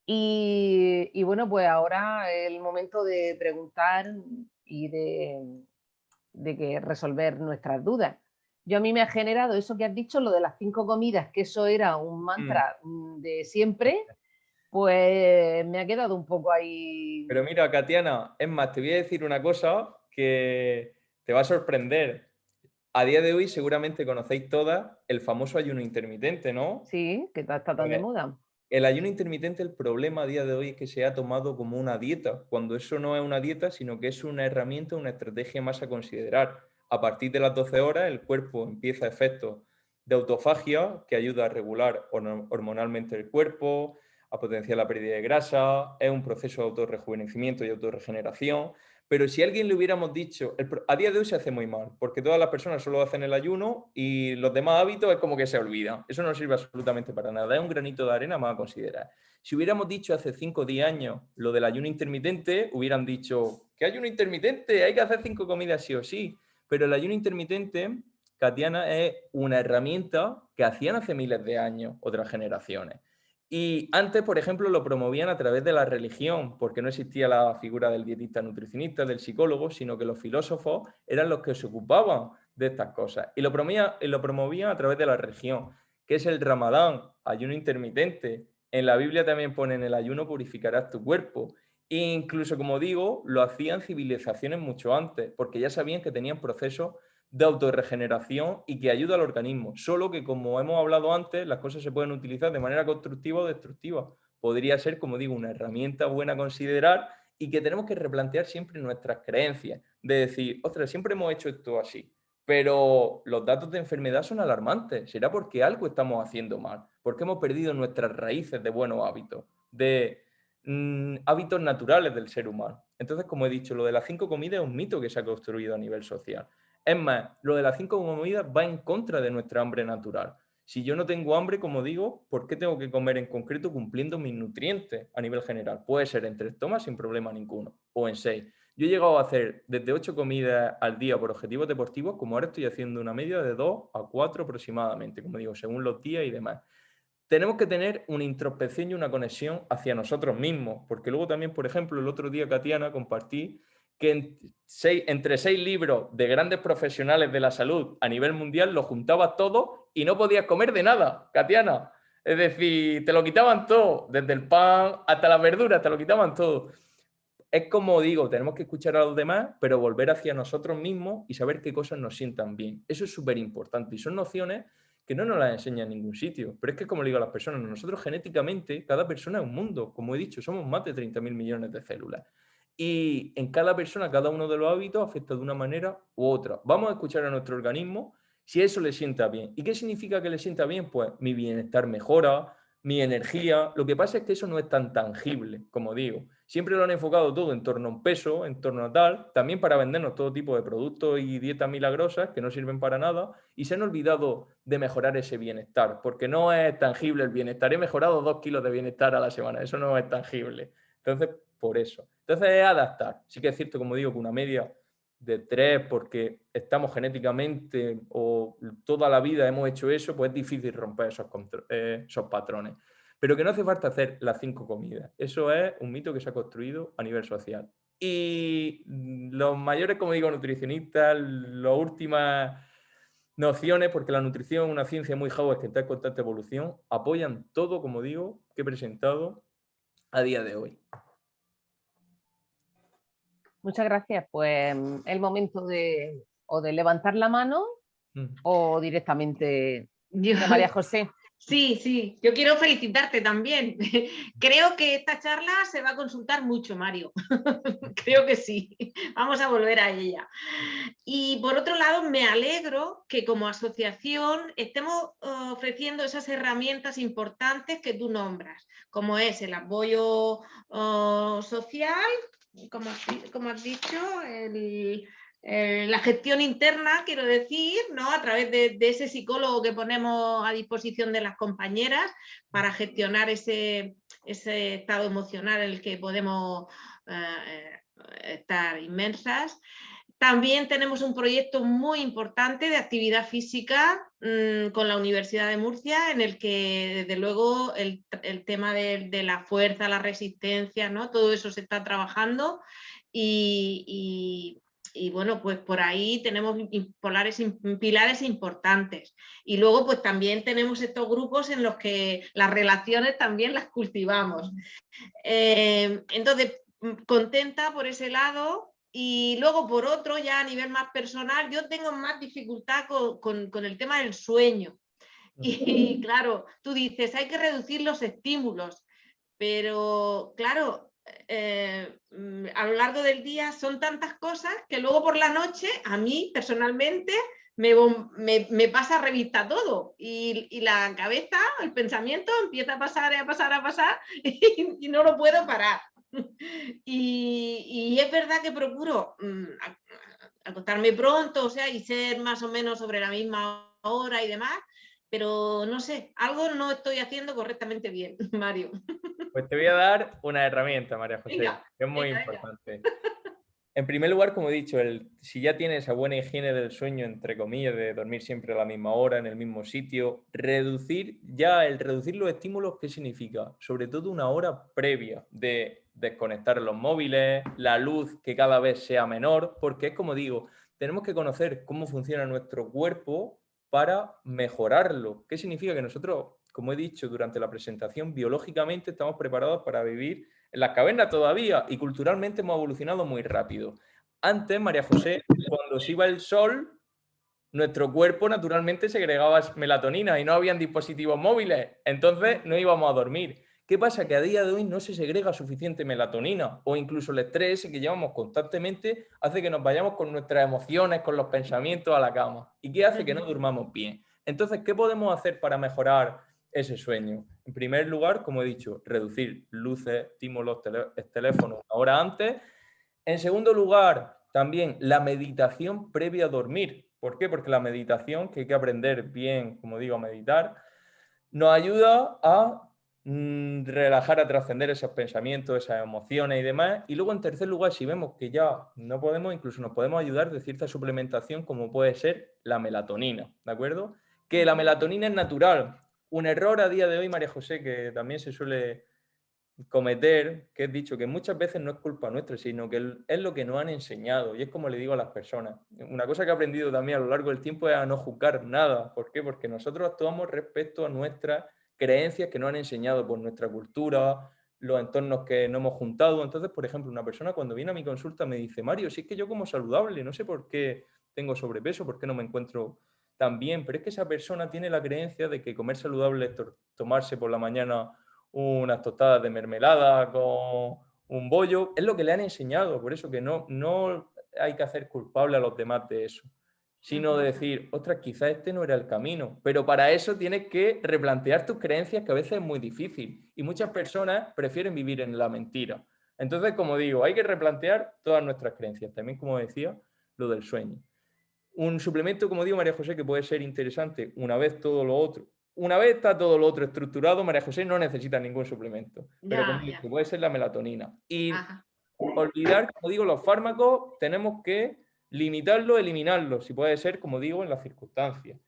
Y bueno, pues ahora es el momento de preguntar y de que resolver nuestras dudas. Yo a mí me ha generado eso que has dicho, lo de las 5 comidas, que eso era un Mm. mantra de siempre, pues me ha quedado un poco Pero ahí. mira, Katiana, es más, te voy a decir una cosa que te va a sorprender. A día de hoy seguramente conocéis todas el famoso ayuno intermitente, ¿no? Sí, que está tan de Pues moda. el ayuno intermitente, el problema a día de hoy es que se ha tomado como una dieta, cuando eso no es una dieta, sino que es una herramienta, una estrategia más a considerar. A partir de las 12 horas, el cuerpo empieza efectos de autofagia que ayuda a regular hormonalmente el cuerpo, a potenciar la pérdida de grasa, es un proceso de autorrejuvenecimiento y autorregeneración. Pero si a alguien le hubiéramos dicho, a día de hoy se hace muy mal, porque todas las personas solo hacen el ayuno y los demás hábitos es como que se olvidan. Eso no sirve absolutamente para nada, es un granito de arena más a considerar. Si hubiéramos dicho hace 5 o 10 años lo del ayuno intermitente, hubieran dicho, ¿qué ayuno intermitente? Hay que hacer 5 comidas sí o sí. Pero el ayuno intermitente, Katiana, es una herramienta que hacían hace miles de años otras generaciones. Y antes, por ejemplo, lo promovían a través de la religión, porque no existía la figura del dietista nutricionista, del psicólogo, sino que los filósofos eran los que se ocupaban de estas cosas. Y lo promovían a través de la religión, que es el Ramadán, ayuno intermitente. En la Biblia también ponen el ayuno purificarás tu cuerpo. E incluso, como digo, lo hacían civilizaciones mucho antes, porque ya sabían que tenían procesos de autorregeneración y que ayuda al organismo. Solo que, como hemos hablado antes, las cosas se pueden utilizar de manera constructiva o destructiva. Podría ser, como digo, una herramienta buena a considerar y que tenemos que replantear siempre nuestras creencias. De decir, ostras, siempre hemos hecho esto así, pero los datos de enfermedad son alarmantes. ¿Será porque algo estamos haciendo mal? Porque hemos perdido nuestras raíces de buenos hábitos, de hábitos naturales del ser humano. Entonces, como he dicho, lo de las 5 comidas es un mito que se ha construido a nivel social. Es más, lo de las 5 comidas va en contra de nuestra hambre natural. Si yo no tengo hambre, como digo, ¿por qué tengo que comer en concreto cumpliendo mis nutrientes a nivel general? Puede ser en 3 tomas sin problema ninguno, o en 6. Yo he llegado a hacer desde 8 comidas al día por objetivos deportivos, como ahora estoy haciendo una media de 2 a 4 aproximadamente, como digo, según los días y demás. Tenemos que tener una introspección y una conexión hacia nosotros mismos, porque luego también, por ejemplo, el otro día, Katiana, compartí que entre 6 libros de grandes profesionales de la salud a nivel mundial los juntabas todo y no podías comer de nada, Katiana. Es decir, te lo quitaban todo, desde el pan hasta las verduras, te lo quitaban todo. Es como digo, tenemos que escuchar a los demás, pero volver hacia nosotros mismos y saber qué cosas nos sientan bien. Eso es súper importante y son nociones que no nos las enseña en ningún sitio. Pero es que, como le digo a las personas, nosotros genéticamente, cada persona es un mundo. Como he dicho, somos más de 30.000 millones de células. Y en cada persona, cada uno de los hábitos afecta de una manera u otra. Vamos a escuchar a nuestro organismo si eso le sienta bien. ¿Y qué significa que le sienta bien? Pues mi bienestar mejora, mi energía. Lo que pasa es que eso no es tan tangible, como digo. Siempre lo han enfocado todo en torno a un peso, en torno a tal, también para vendernos todo tipo de productos y dietas milagrosas que no sirven para nada y se han olvidado de mejorar ese bienestar, porque no es tangible el bienestar. He mejorado 2 kilos de bienestar a la semana, eso no es tangible. Entonces, por eso. Entonces es adaptar. Sí que es cierto, como digo, que una media de 3, porque estamos genéticamente o toda la vida hemos hecho eso, pues es difícil romper esos patrones. Pero que no hace falta hacer las 5 comidas. Eso es un mito que se ha construido a nivel social. Y los mayores, como digo, nutricionistas, las últimas nociones, porque la nutrición es una ciencia muy joven que está en constante evolución, apoyan todo, como digo, que he presentado a día de hoy. Muchas gracias. Pues el momento o de levantar la mano Mm. o directamente Yo, de María José. Sí, sí, yo quiero felicitarte también. Creo que esta charla se va a consultar mucho, Mario. Creo que sí. Vamos a volver a ella. Y por otro lado, me alegro que como asociación estemos ofreciendo esas herramientas importantes que tú nombras, como es el apoyo social, como has dicho, la gestión interna, quiero decir, ¿no? A través de ese psicólogo que ponemos a disposición de las compañeras para gestionar ese estado emocional en el que podemos estar inmersas. También tenemos un proyecto muy importante de actividad física con la Universidad de Murcia, en el que, desde luego, el tema de la fuerza, la resistencia, ¿no? Todo eso se está trabajando y bueno, pues por ahí tenemos pilares importantes. Y luego, pues también tenemos estos grupos en los que las relaciones también las cultivamos. Entonces, contenta por ese lado. Y luego, por otro, ya a nivel más personal, yo tengo más dificultad con el tema del sueño. Y claro, tú dices, hay que reducir los estímulos, pero claro, a lo largo del día son tantas cosas que luego por la noche, a mí personalmente, me pasa revista todo y la cabeza, el pensamiento empieza a pasar, y no lo puedo parar. Y es verdad que procuro acostarme pronto, o sea, y ser más o menos sobre la misma hora y demás, pero no sé, algo no estoy haciendo correctamente bien, Mario. Pues te voy a dar una herramienta, María José, Venga, que es muy venga. importante. En primer lugar, como he dicho, si ya tienes esa buena higiene del sueño, entre comillas, de dormir siempre a la misma hora, en el mismo sitio, reducir los estímulos, ¿qué significa? Sobre todo una hora previa de desconectar los móviles, la luz que cada vez sea menor, porque es como digo, tenemos que conocer cómo funciona nuestro cuerpo para mejorarlo. ¿Qué significa? Que nosotros, como he dicho durante la presentación, biológicamente estamos preparados para vivir en las cavernas todavía y culturalmente hemos evolucionado muy rápido. Antes, María José, cuando se iba el sol, nuestro cuerpo naturalmente segregaba melatonina y no habían dispositivos móviles, entonces no íbamos a dormir. ¿Qué pasa? Que a día de hoy no se segrega suficiente melatonina o incluso el estrés que llevamos constantemente hace que nos vayamos con nuestras emociones, con los pensamientos a la cama. ¿Y qué hace? Que no durmamos bien. Entonces, ¿qué podemos hacer para mejorar ese sueño? En primer lugar, como he dicho, reducir luces, estímulos, teléfono una hora antes. En segundo lugar, también la meditación previa a dormir. ¿Por qué? Porque la meditación, que hay que aprender bien, como digo, a meditar, nos ayuda a relajar, a trascender esos pensamientos, esas emociones y demás. Y luego, en tercer lugar, si vemos que ya no podemos, incluso nos podemos ayudar de cierta suplementación, como puede ser la melatonina, ¿de acuerdo? Que la melatonina es natural. Un error a día de hoy, María José, que también se suele cometer, que he dicho que muchas veces no es culpa nuestra, sino que es lo que nos han enseñado. Y es como le digo a las personas. Una cosa que he aprendido también a lo largo del tiempo es a no juzgar nada. ¿Por qué? Porque nosotros actuamos respecto a nuestras creencias que nos han enseñado por nuestra cultura, los entornos que nos hemos juntado. Entonces, por ejemplo, una persona cuando viene a mi consulta me dice, Mario, si es que yo como saludable, no sé por qué tengo sobrepeso, por qué no me encuentro tan bien, pero es que esa persona tiene la creencia de que comer saludable es tomarse por la mañana unas tostadas de mermelada con un bollo, es lo que le han enseñado, por eso que no hay que hacer culpable a los demás de eso, sino de decir, ostras, quizás este no era el camino, pero para eso tienes que replantear tus creencias, que a veces es muy difícil, y muchas personas prefieren vivir en la mentira. Entonces, como digo, hay que replantear todas nuestras creencias, también como decía, lo del sueño. Un suplemento, como digo, María José, que puede ser interesante una vez todo lo otro. Una vez está todo lo otro estructurado, María José no necesita ningún suplemento. Pero como digo, puede ser la melatonina. Y olvidar, como digo, los fármacos tenemos que limitarlos, eliminarlos, si puede ser, como digo, en las circunstancias.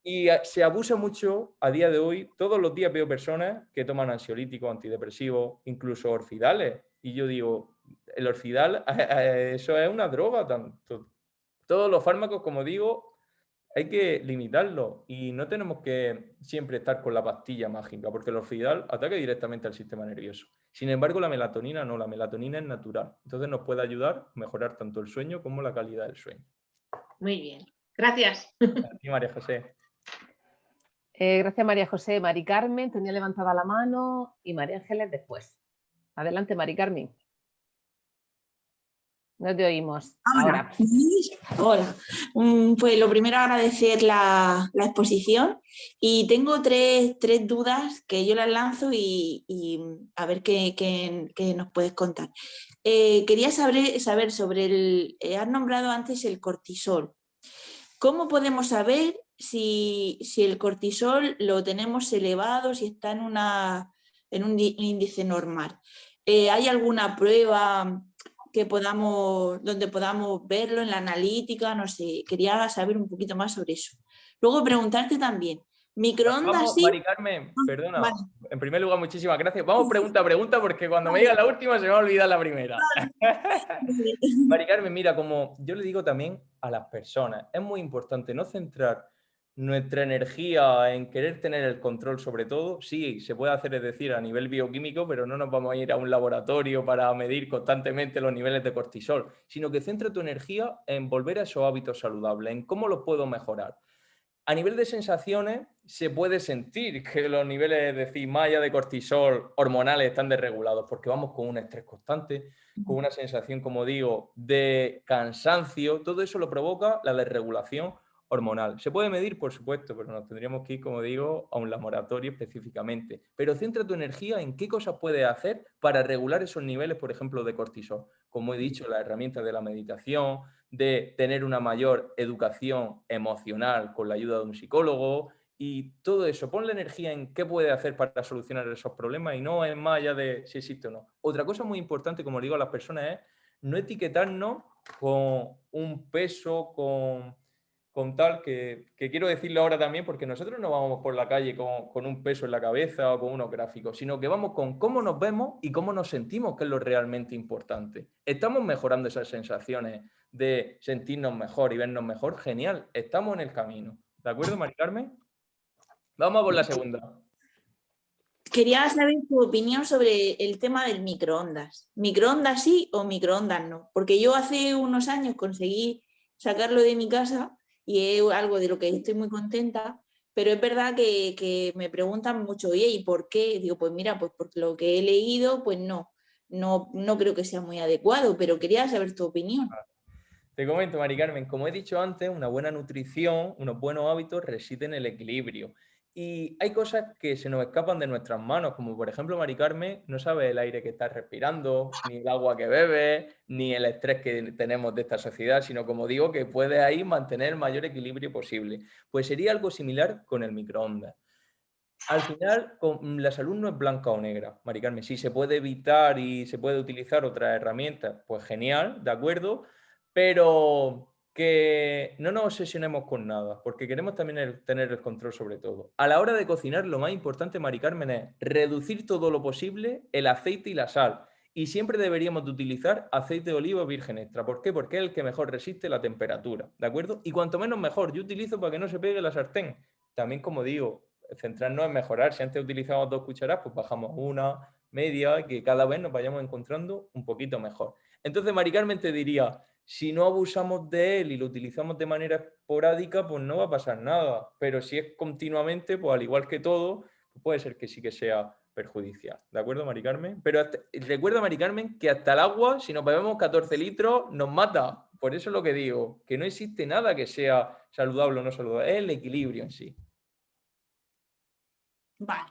Y se abusa mucho a día de hoy. Todos los días veo personas que toman ansiolíticos, antidepresivos, incluso orfidales. Y yo digo, el orfidal, eso es una droga. Todos los fármacos, como digo, hay que limitarlos y no tenemos que siempre estar con la pastilla mágica, porque el orfidal ataca directamente al sistema nervioso. Sin embargo, la melatonina no, la melatonina es natural. Entonces nos puede ayudar a mejorar tanto el sueño como la calidad del sueño. Muy bien, gracias. Y María José. Gracias, María José. Mari Carmen tenía levantada la mano y María Ángeles después. Adelante, Mari Carmen. No te oímos. Ahora. Hola. Pues lo primero, agradecer la exposición, y tengo tres dudas que yo las lanzo y a ver qué nos puedes contar. Quería saber sobre has nombrado antes el cortisol. ¿Cómo podemos saber si el cortisol lo tenemos elevado, si está en un índice normal? ¿Hay alguna prueba donde podamos verlo en la analítica? No sé, quería saber un poquito más sobre eso. Luego preguntarte también, ¿microondas Vamos, sí? Mari Carmen, perdona. Vale. En primer lugar, muchísimas gracias. Vamos pregunta a pregunta, porque cuando me diga la última se me va a olvidar la primera. Mari Carmen, mira, como yo le digo también a las personas, es muy importante no centrar nuestra energía en querer tener el control sobre todo. Sí, se puede hacer, es decir, a nivel bioquímico, pero no nos vamos a ir a un laboratorio para medir constantemente los niveles de cortisol, sino que centra tu energía en volver a esos hábitos saludables, en cómo los puedo mejorar. A nivel de sensaciones, se puede sentir que los niveles, es decir, más allá de cortisol hormonales, están desregulados, porque vamos con un estrés constante, con una sensación, como digo, de cansancio. Todo eso lo provoca la desregulación hormonal. Se puede medir, por supuesto, pero nos tendríamos que ir, como digo, a un laboratorio específicamente. Pero centra tu energía en qué cosas puedes hacer para regular esos niveles, por ejemplo, de cortisol. Como he dicho, las herramientas de la meditación, de tener una mayor educación emocional con la ayuda de un psicólogo y todo eso. Pon la energía en qué puede hacer para solucionar esos problemas y no en más allá de si existe o no. Otra cosa muy importante, como digo a las personas, es no etiquetarnos con un peso, con tal, que quiero decirlo ahora también, porque nosotros no vamos por la calle con un peso en la cabeza o con unos gráficos, sino que vamos con cómo nos vemos y cómo nos sentimos, que es lo realmente importante. ¿Estamos mejorando esas sensaciones de sentirnos mejor y vernos mejor? Genial, estamos en el camino. ¿De acuerdo, Mari Carmen? Vamos a por la segunda. Quería saber tu opinión sobre el tema del microondas. ¿Microondas sí o microondas no? Porque yo hace unos años conseguí sacarlo de mi casa y es algo de lo que estoy muy contenta, pero es verdad que me preguntan mucho, oye, ¿y por qué? Digo, pues mira, pues porque lo que he leído, pues no creo que sea muy adecuado, pero quería saber tu opinión. Te comento, Mari Carmen, como he dicho antes, una buena nutrición, unos buenos hábitos residen en el equilibrio. Y hay cosas que se nos escapan de nuestras manos, como por ejemplo, Mari Carmen, no sabes el aire que estás respirando, ni el agua que bebes, ni el estrés que tenemos de esta sociedad, sino como digo, que puedes ahí mantener el mayor equilibrio posible. Pues sería algo similar con el microondas. Al final, la salud no es blanca o negra, Mari Carmen. Si se puede evitar y se puede utilizar otras herramientas, pues genial, ¿de acuerdo? Pero que no nos obsesionemos con nada, porque queremos también tener el control sobre todo. A la hora de cocinar, lo más importante, Mari Carmen, es reducir todo lo posible el aceite y la sal. Y siempre deberíamos de utilizar aceite de oliva virgen extra. ¿Por qué? Porque es el que mejor resiste la temperatura, ¿de acuerdo? Y cuanto menos mejor. Yo utilizo para que no se pegue la sartén. También, como digo, centrarnos en mejorar. Si antes utilizábamos 2 cucharadas, pues bajamos una, media, que cada vez nos vayamos encontrando un poquito mejor. Entonces, Mari Carmen, te diría, si no abusamos de él y lo utilizamos de manera esporádica, pues no va a pasar nada. Pero si es continuamente, pues al igual que todo, pues puede ser que sí que sea perjudicial. ¿De acuerdo, Mari Carmen? Pero recuerda, Mari Carmen, que hasta el agua, si nos bebemos 14 litros, nos mata. Por eso es lo que digo, que no existe nada que sea saludable o no saludable, es el equilibrio en sí. Vale.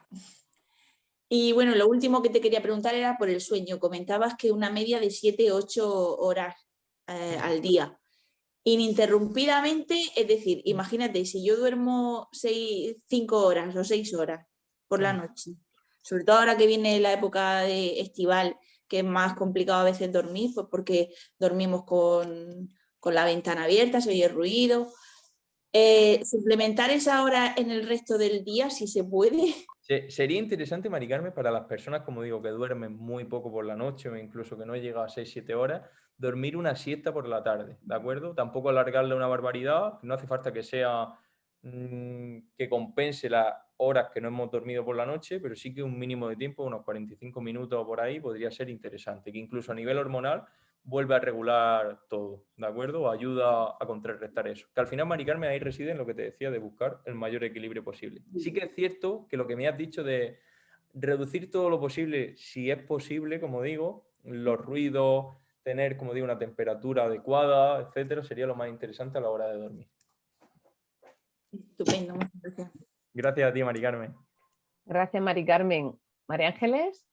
Y bueno, lo último que te quería preguntar era por el sueño. Comentabas que una media de 7-8 horas al día, ininterrumpidamente, es decir, imagínate, si yo duermo 5 horas o 6 horas por la noche, sobre todo ahora que viene la época de estival, que es más complicado a veces dormir, pues porque dormimos con la ventana abierta, se oye ruido. Suplementar esa hora en el resto del día, si se puede. Sería interesante, Mari Carmen, para las personas, como digo, que duermen muy poco por la noche o incluso que no llega a 6-7 horas, dormir una siesta por la tarde, ¿de acuerdo? Tampoco alargarle una barbaridad, no hace falta que sea que compense las horas que no hemos dormido por la noche, pero sí que un mínimo de tiempo, unos 45 minutos o por ahí, podría ser interesante, que incluso a nivel hormonal vuelve a regular todo, ¿de acuerdo? O ayuda a contrarrestar eso. Que al final, Mari Carmen, ahí reside en lo que te decía de buscar el mayor equilibrio posible. Sí que es cierto que lo que me has dicho de reducir todo lo posible, si es posible, como digo, los ruidos, tener, como digo, una temperatura adecuada, etcétera, sería lo más interesante a la hora de dormir. Estupendo, muchas gracias. Gracias a ti, Mari Carmen. Gracias, Mari Carmen. María Ángeles.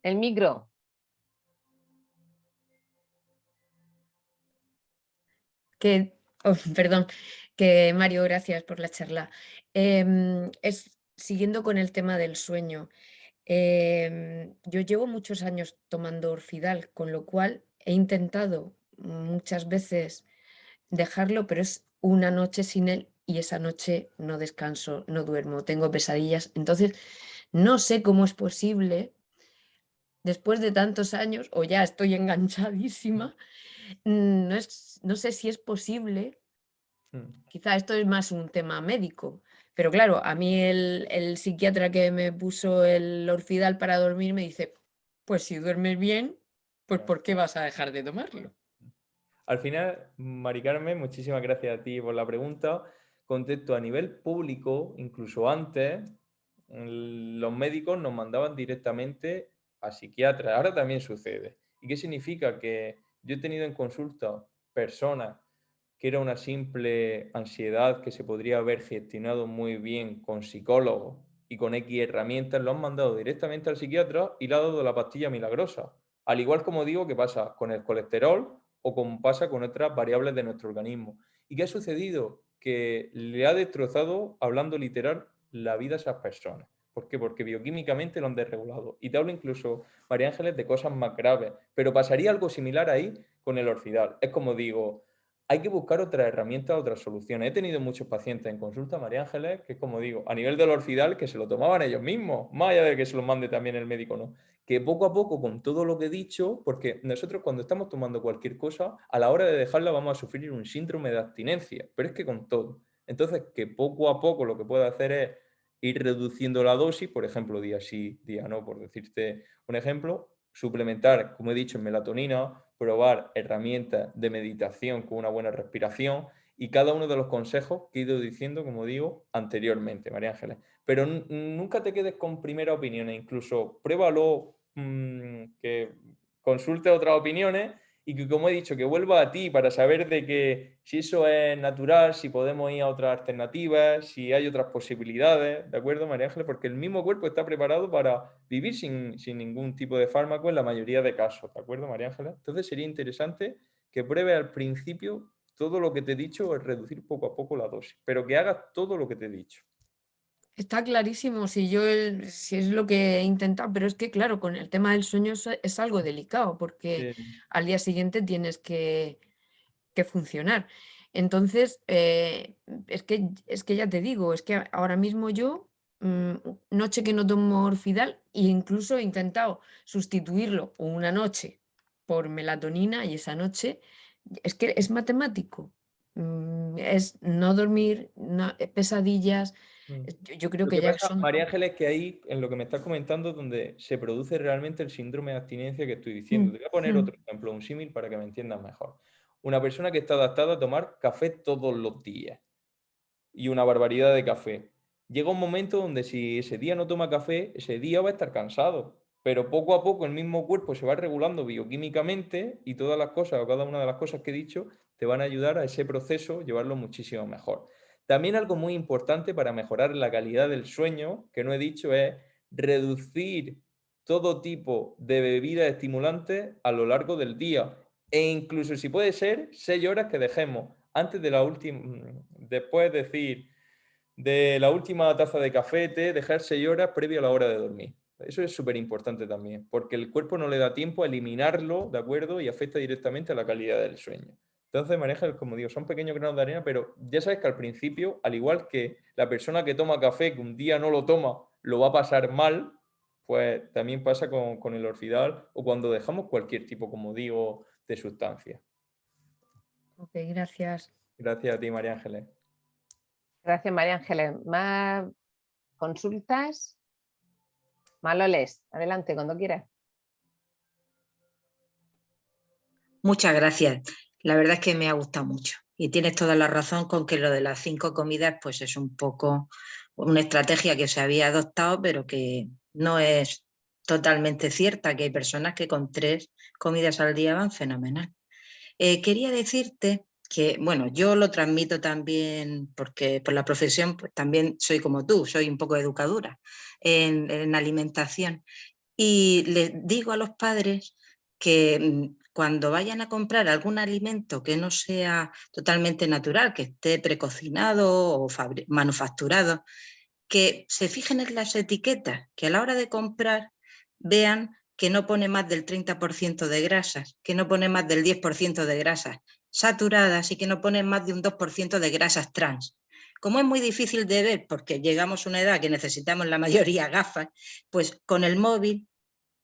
El micro. Perdón, que Mario, gracias por la charla. Siguiendo con el tema del sueño, yo llevo muchos años tomando Orfidal, con lo cual he intentado muchas veces dejarlo, pero es una noche sin él y esa noche no descanso, no duermo, tengo pesadillas. Entonces, no sé cómo es posible, después de tantos años, o ya estoy enganchadísima, no sé si es posible. Quizá esto es más un tema médico, pero claro, a mí el psiquiatra que me puso el Orfidal para dormir me dice, pues si duermes bien, pues ¿por qué vas a dejar de tomarlo? Al final, Mari Carmen, muchísimas gracias a ti por la pregunta. Contesto a nivel público, incluso antes, los médicos nos mandaban directamente a psiquiatras. Ahora también sucede. ¿Y qué significa? Que yo he tenido en consulta personas que era una simple ansiedad que se podría haber gestionado muy bien con psicólogos y con X herramientas, lo han mandado directamente al psiquiatra y le ha dado la pastilla milagrosa. Al igual como digo que pasa con el colesterol o como pasa con otras variables de nuestro organismo. ¿Y qué ha sucedido? Que le ha destrozado, hablando literal, la vida a esas personas. ¿Por qué? Porque bioquímicamente lo han desregulado. Y te hablo incluso, María Ángeles, de cosas más graves. Pero pasaría algo similar ahí con el Orfidal. Es como digo, hay que buscar otras herramientas, otras soluciones. He tenido muchos pacientes en consulta, María Ángeles, que como digo, a nivel del Orfidal, que se lo tomaban ellos mismos, más allá de que se lo mande también el médico, ¿no? Que poco a poco, con todo lo que he dicho, porque nosotros cuando estamos tomando cualquier cosa, a la hora de dejarla vamos a sufrir un síndrome de abstinencia, pero es que con todo. Entonces, que poco a poco lo que puedo hacer es ir reduciendo la dosis, por ejemplo, día sí, día no, por decirte un ejemplo, suplementar, como he dicho, en melatonina, probar herramientas de meditación con una buena respiración y cada uno de los consejos que he ido diciendo, como digo, anteriormente, María Ángeles. Pero nunca te quedes con primeras opiniones, incluso pruébalo, que consulte otras opiniones y que, como he dicho, que vuelva a ti para saber de que si eso es natural, si podemos ir a otras alternativas, si hay otras posibilidades, ¿de acuerdo, María Ángeles? Porque el mismo cuerpo está preparado para vivir sin ningún tipo de fármaco en la mayoría de casos, ¿de acuerdo, María Ángeles? Entonces sería interesante que pruebes al principio todo lo que te he dicho, es reducir poco a poco la dosis, pero que hagas todo lo que te he dicho. Está clarísimo, si es lo que he intentado, pero es que claro, con el tema del sueño es algo delicado porque al día siguiente tienes que funcionar. Entonces, es que ya te digo, es que ahora mismo yo, noche que no tomo Orfidal, e incluso he intentado sustituirlo una noche por melatonina y esa noche, es que es matemático. Es no dormir, pesadillas. Yo creo Lo que que ya pasa, son... María Ángeles, que ahí, en lo que me estás comentando, donde se produce realmente el síndrome de abstinencia que estoy diciendo. Te voy a poner otro ejemplo, un símil para que me entiendas mejor. Una persona que está adaptada a tomar café todos los días y una barbaridad de café. Llega un momento donde si ese día no toma café, ese día va a estar cansado. Pero poco a poco el mismo cuerpo se va regulando bioquímicamente y todas las cosas o cada una de las cosas que he dicho te van a ayudar a ese proceso llevarlo muchísimo mejor. También algo muy importante para mejorar la calidad del sueño, que no he dicho, es reducir todo tipo de bebidas estimulantes a lo largo del día. E incluso si puede ser 6 horas que dejemos antes de la última, después decir, de la última taza de café, té, dejar 6 horas previo a la hora de dormir. Eso es súper importante también, porque el cuerpo no le da tiempo a eliminarlo, ¿de acuerdo? Y afecta directamente a la calidad del sueño. Entonces, maneja, como digo, son pequeños granos de arena, pero ya sabes que al principio, al igual que la persona que toma café, que un día no lo toma, lo va a pasar mal, pues también pasa con el Orfidal o cuando dejamos cualquier tipo, como digo, de sustancia. Ok, gracias. Gracias a ti, María Ángeles. Gracias, María Ángeles. ¿Más consultas? Maloles, adelante, cuando quieras. Muchas gracias. La verdad es que me ha gustado mucho. Y tienes toda la razón con que lo de las 5 comidas pues es un poco una estrategia que se había adoptado, pero que no es totalmente cierta, que hay personas que con 3 comidas al día van fenomenal. Quería decirte que, bueno, yo lo transmito también porque por la profesión pues, también soy como tú, soy un poco educadora en alimentación. Y les digo a los padres que cuando vayan a comprar algún alimento que no sea totalmente natural, que esté precocinado o manufacturado, que se fijen en las etiquetas, que a la hora de comprar vean que no pone más del 30% de grasas, que no pone más del 10% de grasas saturadas y que no pone más de un 2% de grasas trans. Como es muy difícil de ver porque llegamos a una edad que necesitamos la mayoría gafas, pues con el móvil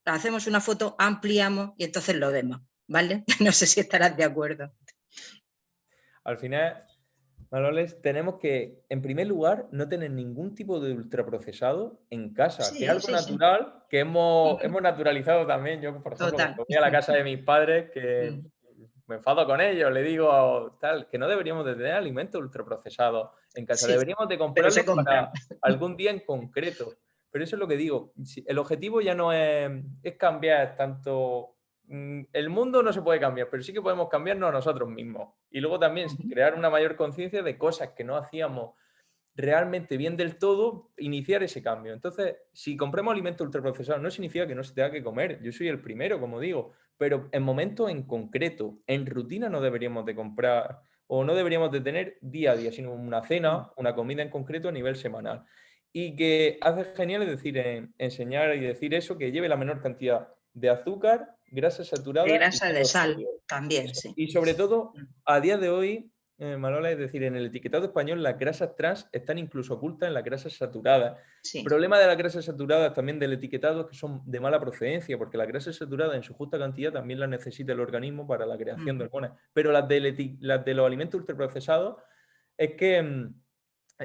hacemos una foto, ampliamos y entonces lo vemos, ¿vale? No sé si estarás de acuerdo. Al final, Manoles, tenemos que, en primer lugar, no tener ningún tipo de ultraprocesado en casa, que es algo natural que hemos naturalizado también. Yo, por ejemplo, Total. cuando voy a la casa de mis padres, que me enfado con ellos, le digo tal, que no deberíamos de tener alimentos ultraprocesados en casa, Sí, deberíamos de comprarlos para algún día en concreto. Pero eso es lo que digo, el objetivo ya no es cambiar tanto. El mundo no se puede cambiar, pero sí que podemos cambiarnos a nosotros mismos. Y luego también crear una mayor conciencia de cosas que no hacíamos realmente bien del todo, iniciar ese cambio. Entonces, si compramos alimentos ultraprocesados, no significa que no se tenga que comer. Yo soy el primero, como digo, pero en momentos en concreto, en rutina no deberíamos de comprar o no deberíamos de tener día a día, sino una cena, una comida en concreto a nivel semanal. Y que hace genial es decir, enseñar y decir eso, que lleve la menor cantidad de azúcar, grasa saturada. De grasa, de sal, también, eso. sí. Y sobre todo, a día de hoy, Manola, es decir, en el etiquetado español las grasas trans están incluso ocultas en las grasas saturadas. Sí. El problema de las grasas saturadas también del etiquetado es que son de mala procedencia, porque las grasas saturadas en su justa cantidad también las necesita el organismo para la creación de hormonas. Pero las de los alimentos ultraprocesados es que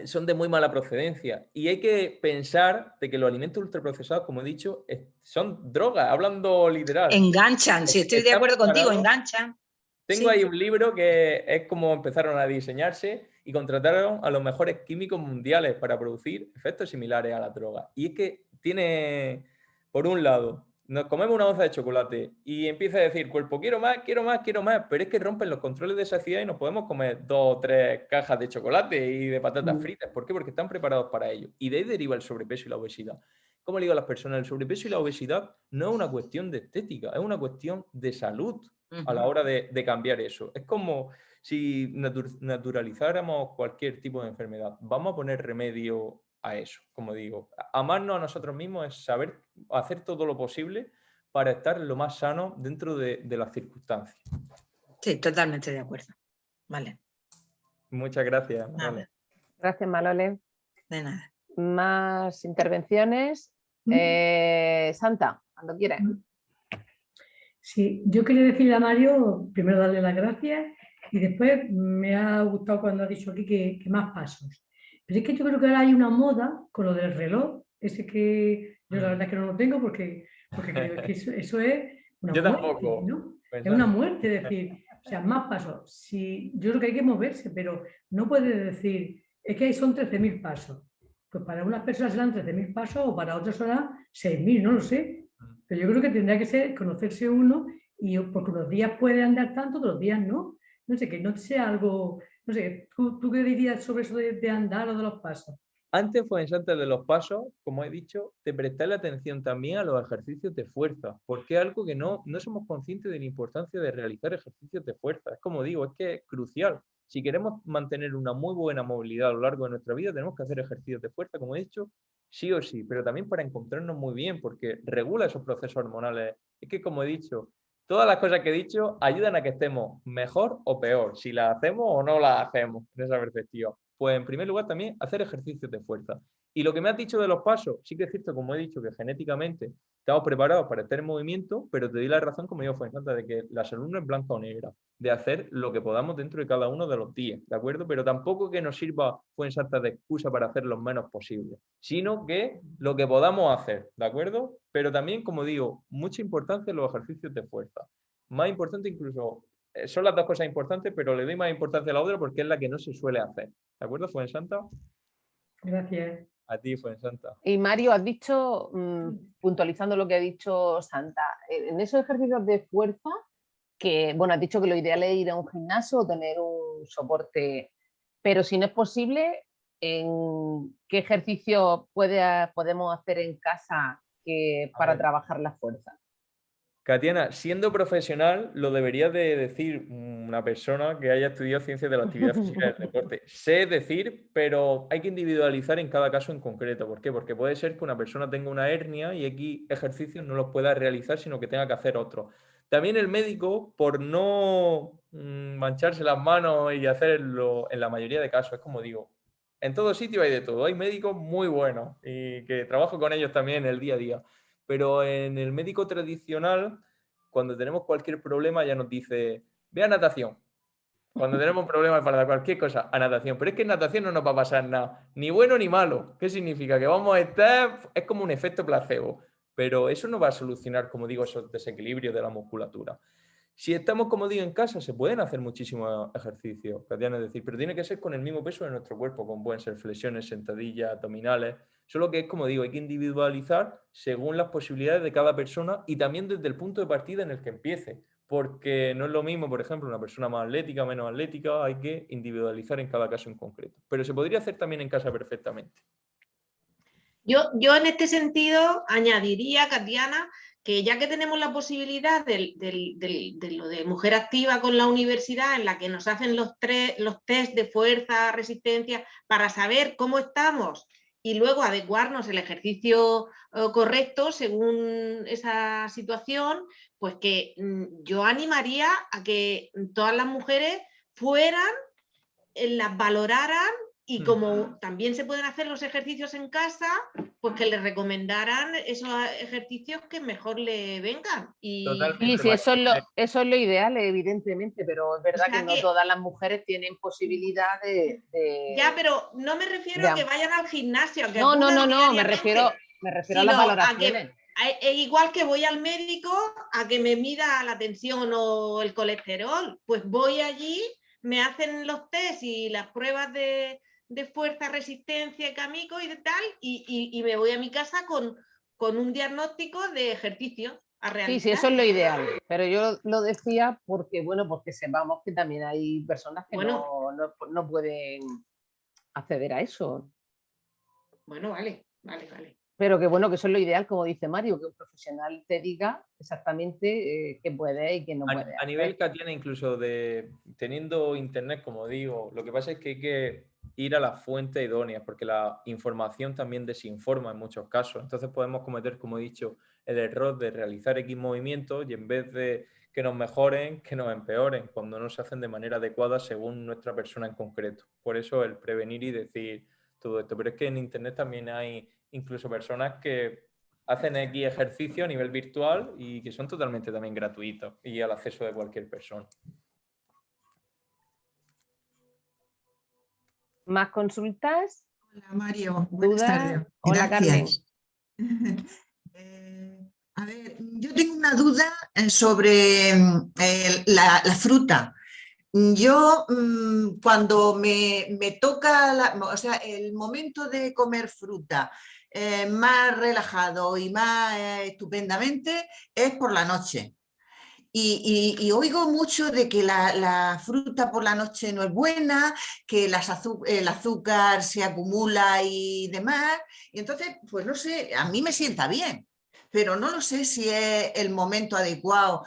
son de muy mala procedencia. Y hay que pensar de que los alimentos ultraprocesados, como he dicho, son drogas, hablando literal. Enganchan, sí, estoy de acuerdo contigo, enganchan. Tengo ahí un libro que es cómo empezaron a diseñarse y contrataron a los mejores químicos mundiales para producir efectos similares a la droga. Y es que tiene, por un lado, nos comemos una onza de chocolate y empieza a decir, cuerpo, quiero más, quiero más, quiero más, pero es que rompen los controles de saciedad y nos podemos comer 2 o 3 cajas de chocolate y de patatas fritas. ¿Por qué? Porque están preparados para ello. Y de ahí deriva el sobrepeso y la obesidad. Como le digo a las personas, el sobrepeso y la obesidad no es una cuestión de estética, es una cuestión de salud a la hora de cambiar eso. Es como si naturalizáramos cualquier tipo de enfermedad. Vamos a poner remedio a eso, como digo. Amarnos a nosotros mismos es saber hacer todo lo posible para estar lo más sano dentro de las circunstancias. Sí, totalmente de acuerdo. Vale. Muchas gracias, Manole. Gracias, Manole. De nada. Más intervenciones. Santa, cuando quieras. Sí, yo quería decirle a Mario, primero darle las gracias y después me ha gustado cuando ha dicho aquí que más pasos. Pero es que yo creo que ahora hay una moda con lo del reloj, ese que yo la verdad es que no lo tengo porque creo que eso es una yo muerte, tampoco, ¿no? Es una muerte decir, o sea, más pasos. Si, yo creo que hay que moverse, pero no puedes decir, es que son 13.000 pasos. Pues para unas personas serán 13.000 pasos o para otras serán 6.000, no lo sé. Pero yo creo que tendría que ser conocerse uno y porque unos días puede andar tanto, otros días no. No sé, que no sea algo... No sé, ¿tú qué dirías sobre eso de andar o de los pasos? Antes, pues antes de los pasos, como he dicho, te prestarle atención también a los ejercicios de fuerza, porque es algo que no somos conscientes de la importancia de realizar ejercicios de fuerza. Es como digo, es que es crucial. Si queremos mantener una muy buena movilidad a lo largo de nuestra vida, tenemos que hacer ejercicios de fuerza, como he dicho, sí o sí, pero también para encontrarnos muy bien, porque regula esos procesos hormonales. Es que, como he dicho, todas las cosas que he dicho ayudan a que estemos mejor o peor, si las hacemos o no las hacemos en esa perspectiva. Pues en primer lugar también hacer ejercicios de fuerza. Y lo que me has dicho de los pasos, sí que es cierto, como he dicho, que genéticamente estamos preparados para estar en movimiento, pero te doy la razón, como digo, Fuensanta, de que la salud no es blanca o negra, de hacer lo que podamos dentro de cada uno de los días, ¿de acuerdo? Pero tampoco que nos sirva Fuensanta de excusa para hacer lo menos posible, sino que lo que podamos hacer, ¿de acuerdo? Pero también, como digo, mucha importancia en los ejercicios de fuerza. más importante incluso, son las dos cosas importantes, pero le doy más importancia a la otra porque es la que no se suele hacer. ¿De acuerdo, Fuensanta? Gracias. A ti, Fuensanta. Y Mario, has dicho, puntualizando lo que ha dicho Santa, en esos ejercicios de fuerza, que, bueno, has dicho que lo ideal es ir a un gimnasio o tener un soporte, pero si no es posible, ¿en qué ejercicio podemos hacer en casa para trabajar la fuerza? Katiana, siendo profesional, lo debería de decir una persona que haya estudiado ciencias de la actividad física y del deporte. Sé decir, pero hay que individualizar en cada caso en concreto. ¿Por qué? Porque puede ser que una persona tenga una hernia y X ejercicios no los pueda realizar, sino que tenga que hacer otros. También el médico, por no mancharse las manos y hacerlo en la mayoría de casos, es como digo, en todo sitio hay de todo. Hay médicos muy buenos y que trabajo con ellos también en el día a día. Pero en el médico tradicional, cuando tenemos cualquier problema, ya nos dice, ve a natación. Cuando tenemos problemas para cualquier cosa, a natación. Pero es que en natación no nos va a pasar nada, ni bueno ni malo. ¿Qué significa? Que vamos a estar, es como un efecto placebo. Pero eso no va a solucionar, como digo, esos desequilibrios de la musculatura. Si estamos, como digo, en casa, se pueden hacer muchísimos ejercicios, Katiana, es decir, pero tiene que ser con el mismo peso de nuestro cuerpo, como pueden ser flexiones, sentadillas, abdominales. Solo que es, como digo, hay que individualizar según las posibilidades de cada persona y también desde el punto de partida en el que empiece. Porque no es lo mismo, por ejemplo, una persona más atlética, menos atlética, hay que individualizar en cada caso en concreto. Pero se podría hacer también en casa perfectamente. Yo en este sentido añadiría, Katiana, que ya que tenemos la posibilidad de lo de mujer activa con la universidad, en la que nos hacen los test de fuerza, resistencia, para saber cómo estamos y luego adecuarnos el ejercicio correcto según esa situación, pues que yo animaría a que todas las mujeres fueran, las valoraran. Y como también se pueden hacer los ejercicios en casa, pues que les recomendaran esos ejercicios que mejor le vengan. Sí, sí, eso es lo ideal, evidentemente, pero es verdad que no todas las mujeres tienen posibilidad de... Ya, pero no me refiero a que vayan al gimnasio. A que no, me refiero a las valoraciones. Igual que voy al médico a que me mida la tensión o el colesterol, pues voy allí, me hacen los test y las pruebas de fuerza, resistencia, camico y de tal, y me voy a mi casa con un diagnóstico de ejercicio a realizar. Sí, sí, eso es lo ideal, pero yo lo decía porque, bueno, porque sepamos que también hay personas que no pueden acceder a eso. Bueno, vale. Pero que bueno, que eso es lo ideal, como dice Mario, que un profesional te diga exactamente qué puede y qué no puede. A nivel Katiana, incluso teniendo internet, como digo, lo que pasa es que hay que ir a las fuentes idóneas, porque la información también desinforma en muchos casos. Entonces podemos cometer, como he dicho, el error de realizar X movimientos y en vez de que nos mejoren, que nos empeoren, cuando no se hacen de manera adecuada según nuestra persona en concreto. Por eso el prevenir y decir todo esto. Pero es que en internet también hay incluso personas que hacen X ejercicio a nivel virtual y que son totalmente también gratuitos y al acceso de cualquier persona. ¿Más consultas? Hola Mario, buenas tardes. Hola Carmen. A ver, yo tengo una duda sobre la fruta. Yo cuando me toca, o sea, el momento de comer fruta más relajado y más estupendamente es por la noche. Y oigo mucho de que la fruta por la noche no es buena, que el azúcar se acumula y demás. Y entonces, pues no sé, a mí me sienta bien, pero no lo sé si es el momento adecuado,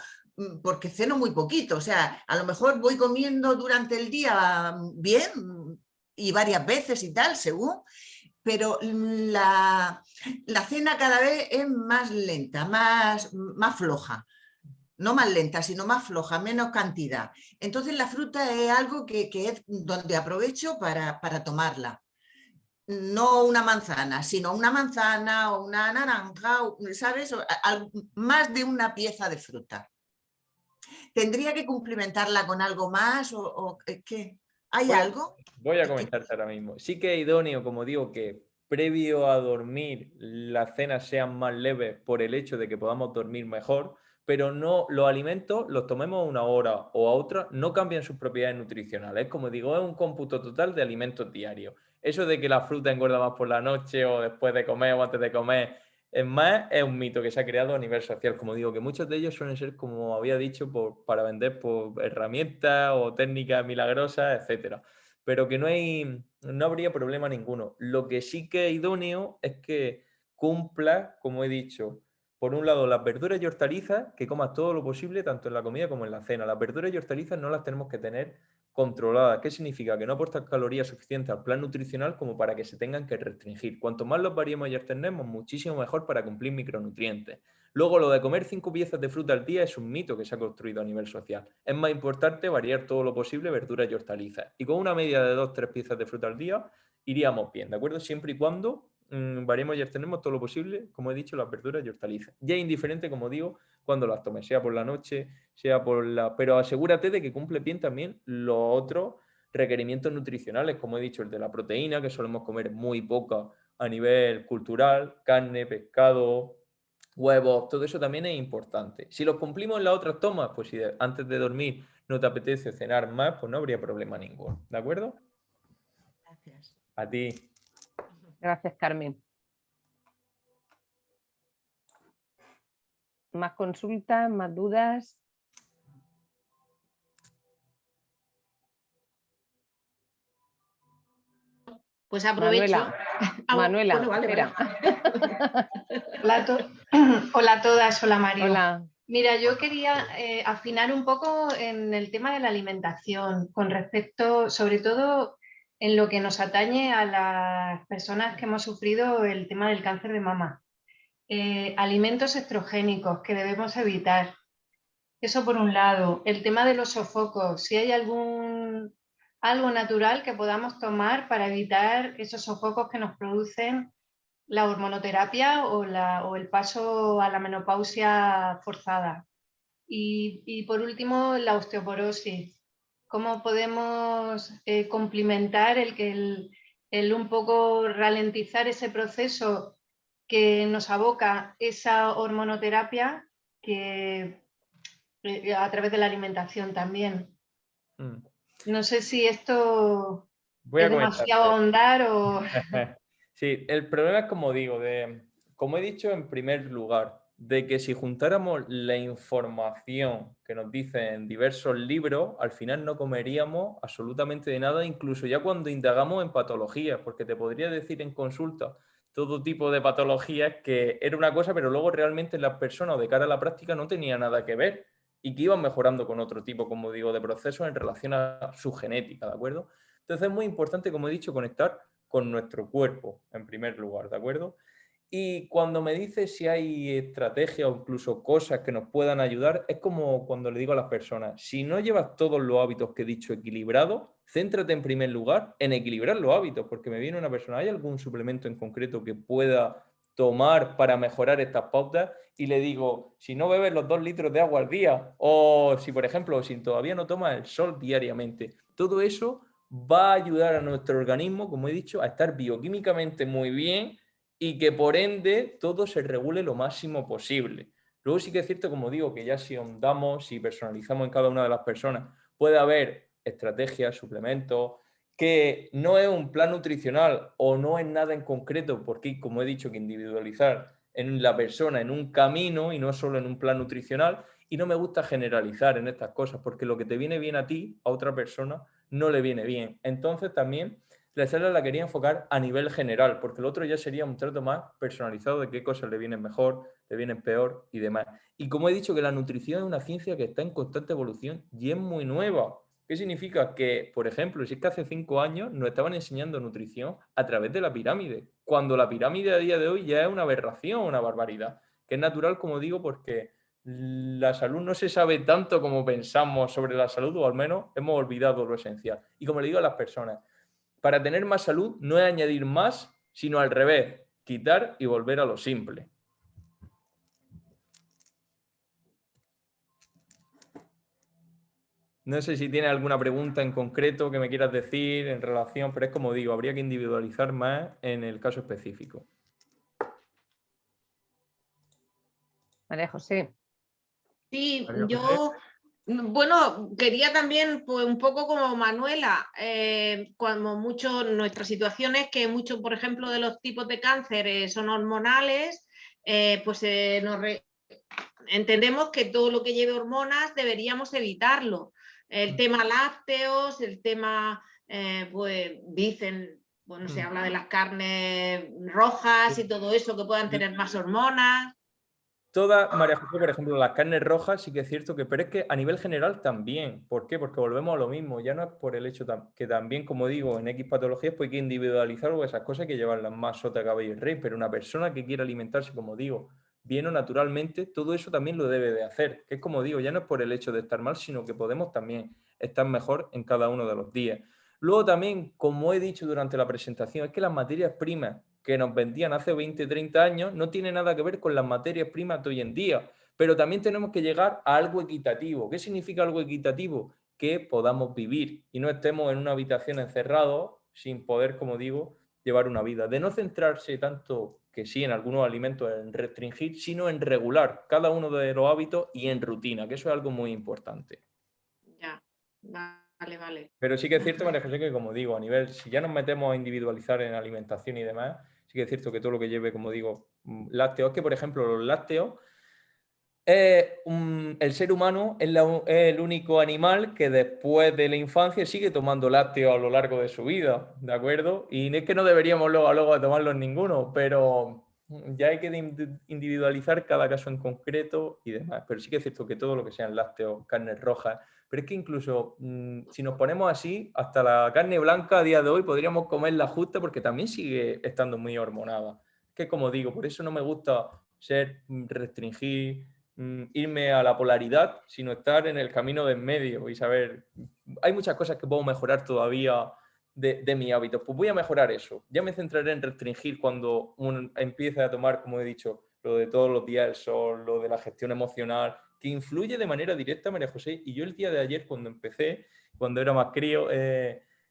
porque ceno muy poquito. O sea, a lo mejor voy comiendo durante el día bien y varias veces y tal, según, pero la cena cada vez es más lenta, más floja. No más lenta, sino más floja, menos cantidad. Entonces la fruta es algo que es donde aprovecho para tomarla. No una manzana, sino una manzana o una naranja, ¿sabes? Más de una pieza de fruta. ¿Tendría que cumplimentarla con algo más o qué? ¿Hay algo? Voy a comentarte ahora mismo. Sí que es idóneo, como digo, que previo a dormir las cenas sean más leves por el hecho de que podamos dormir mejor, pero no, los alimentos los tomemos a una hora o a otra, no cambian sus propiedades nutricionales. Como digo, es un cómputo total de alimentos diarios. Eso de que la fruta engorda más por la noche o después de comer o antes de comer, es un mito que se ha creado a nivel social. Como digo, que muchos de ellos suelen ser, como había dicho, para vender herramientas o técnicas milagrosas, etcétera. Pero que no habría problema ninguno. Lo que sí que es idóneo es que cumpla, como he dicho, por un lado, las verduras y hortalizas, que comas todo lo posible, tanto en la comida como en la cena. Las verduras y hortalizas no las tenemos que tener controladas. ¿Qué significa? Que no aportan calorías suficientes al plan nutricional como para que se tengan que restringir. Cuanto más los variemos y alternemos, muchísimo mejor para cumplir micronutrientes. Luego, lo de comer 5 piezas de fruta al día es un mito que se ha construido a nivel social. Es más importante variar todo lo posible verduras y hortalizas. Y con una media de 2-3 piezas de fruta al día, iríamos bien, ¿de acuerdo? Siempre y cuando variemos y alternemos todo lo posible, como he dicho, las verduras y hortalizas. Ya es indiferente, como digo, cuando las tomes, sea por la noche, sea por la... Pero asegúrate de que cumple bien también los otros requerimientos nutricionales, como he dicho, el de la proteína, que solemos comer muy poca a nivel cultural, carne, pescado, huevos, todo eso también es importante. Si los cumplimos en las otras tomas, pues si antes de dormir no te apetece cenar más, pues no habría problema ninguno, ¿de acuerdo? Gracias. A ti. Gracias, Carmen. ¿Más consultas, más dudas? Pues aprovecho. Manuela, Bueno, vale, espera. Vale. Hola a todas, hola Mario. Hola. Mira, yo quería afinar un poco en el tema de la alimentación, con respecto, sobre todo, en lo que nos atañe a las personas que hemos sufrido el tema del cáncer de mama. Alimentos estrogénicos que debemos evitar. Eso por un lado. El tema de los sofocos, si hay algo natural que podamos tomar para evitar esos sofocos que nos producen la hormonoterapia o el paso a la menopausia forzada. Y por último, la osteoporosis. ¿Cómo podemos complementar el un poco ralentizar ese proceso que nos aboca esa hormonoterapia a través de la alimentación también? No sé si esto es demasiado ahondar o... Sí, el problema es, como digo, como he dicho en primer lugar, de que si juntáramos la información que nos dicen diversos libros, al final no comeríamos absolutamente de nada, incluso ya cuando indagamos en patologías, porque te podría decir en consulta todo tipo de patologías que era una cosa, pero luego realmente en las personas o de cara a la práctica no tenía nada que ver y que iban mejorando con otro tipo, como digo, de procesos en relación a su genética, ¿de acuerdo? Entonces es muy importante, como he dicho, conectar con nuestro cuerpo, en primer lugar, ¿de acuerdo? Y cuando me dices si hay estrategias o incluso cosas que nos puedan ayudar, es como cuando le digo a las personas, si no llevas todos los hábitos que he dicho equilibrados, céntrate en primer lugar en equilibrar los hábitos, porque me viene una persona, ¿hay algún suplemento en concreto que pueda tomar para mejorar estas pautas? Y le digo, si no bebes los 2 litros de agua al día, o si, por ejemplo, si todavía no tomas el sol diariamente, todo eso va a ayudar a nuestro organismo, como he dicho, a estar bioquímicamente muy bien y que por ende todo se regule lo máximo posible. Luego sí que es cierto, como digo, que ya si ahondamos, si personalizamos en cada una de las personas, puede haber estrategias, suplementos, que no es un plan nutricional o no es nada en concreto, porque como he dicho, que individualizar en la persona en un camino y no solo en un plan nutricional, y no me gusta generalizar en estas cosas, porque lo que te viene bien a ti, a otra persona, no le viene bien. Entonces también la charla la quería enfocar a nivel general, porque el otro ya sería un trato más personalizado de qué cosas le vienen mejor, le vienen peor y demás. Y como he dicho, que la nutrición es una ciencia que está en constante evolución y es muy nueva. ¿Qué significa? Que, por ejemplo, si es que hace 5 años nos estaban enseñando nutrición a través de la pirámide, cuando la pirámide a día de hoy ya es una aberración, una barbaridad, que es natural, como digo, porque la salud no se sabe tanto como pensamos sobre la salud, o al menos hemos olvidado lo esencial. Y como le digo a las personas, para tener más salud no es añadir más, sino al revés, quitar y volver a lo simple. No sé si tienes alguna pregunta en concreto que me quieras decir en relación, pero es como digo, habría que individualizar más en el caso específico. María José. Sí, María José. yo, bueno, quería también, pues un poco como Manuela, como mucho, nuestra situación es que muchos, por ejemplo, de los tipos de cáncer son hormonales, pues entendemos que todo lo que lleve hormonas deberíamos evitarlo. El tema lácteos, el tema, pues dicen, bueno, se habla de las carnes rojas y todo eso que puedan tener más hormonas. María José, por ejemplo, las carnes rojas sí que es cierto que, pero es que a nivel general también. ¿Por qué? Porque volvemos a lo mismo. Ya no es por el hecho que también, como digo, en X patologías pues hay que individualizar o esas cosas, hay que llevarlas más sota, caballo y rey. Pero una persona que quiera alimentarse, como digo, bien o naturalmente, todo eso también lo debe de hacer. Que es como digo, ya no es por el hecho de estar mal, sino que podemos también estar mejor en cada uno de los días. Luego también, como he dicho durante la presentación, es que las materias primas que nos vendían hace 20, 30 años no tiene nada que ver con las materias primas de hoy en día. Pero también tenemos que llegar a algo equitativo. ¿Qué significa algo equitativo? Que podamos vivir y no estemos en una habitación encerrados sin poder, como digo, llevar una vida. De no centrarse tanto, que sí, en algunos alimentos, en restringir, sino en regular cada uno de los hábitos y en rutina, que eso es algo muy importante. Ya, vale, vale. Pero sí que es cierto, María José, que como digo, a nivel, si ya nos metemos a individualizar en alimentación y demás, sí que es cierto que todo lo que lleve, como digo, lácteos, que por ejemplo los lácteos, el ser humano es el único animal que después de la infancia sigue tomando lácteos a lo largo de su vida, ¿de acuerdo? Y es que no deberíamos luego tomarlos ninguno, pero ya hay que individualizar cada caso en concreto y demás. Pero sí que es cierto que todo lo que sean lácteos, carnes rojas, pero es que incluso si nos ponemos así, hasta la carne blanca a día de hoy podríamos comerla justa porque también sigue estando muy hormonada. Que como digo, por eso no me gusta restringir, irme a la polaridad, sino estar en el camino de en medio y saber, hay muchas cosas que puedo mejorar todavía de mi hábito. Pues voy a mejorar eso. Ya me centraré en restringir cuando empiece a tomar, como he dicho, lo de todos los días el sol, lo de la gestión emocional, que influye de manera directa, María José. Y yo el día de ayer, cuando empecé, cuando era más crío,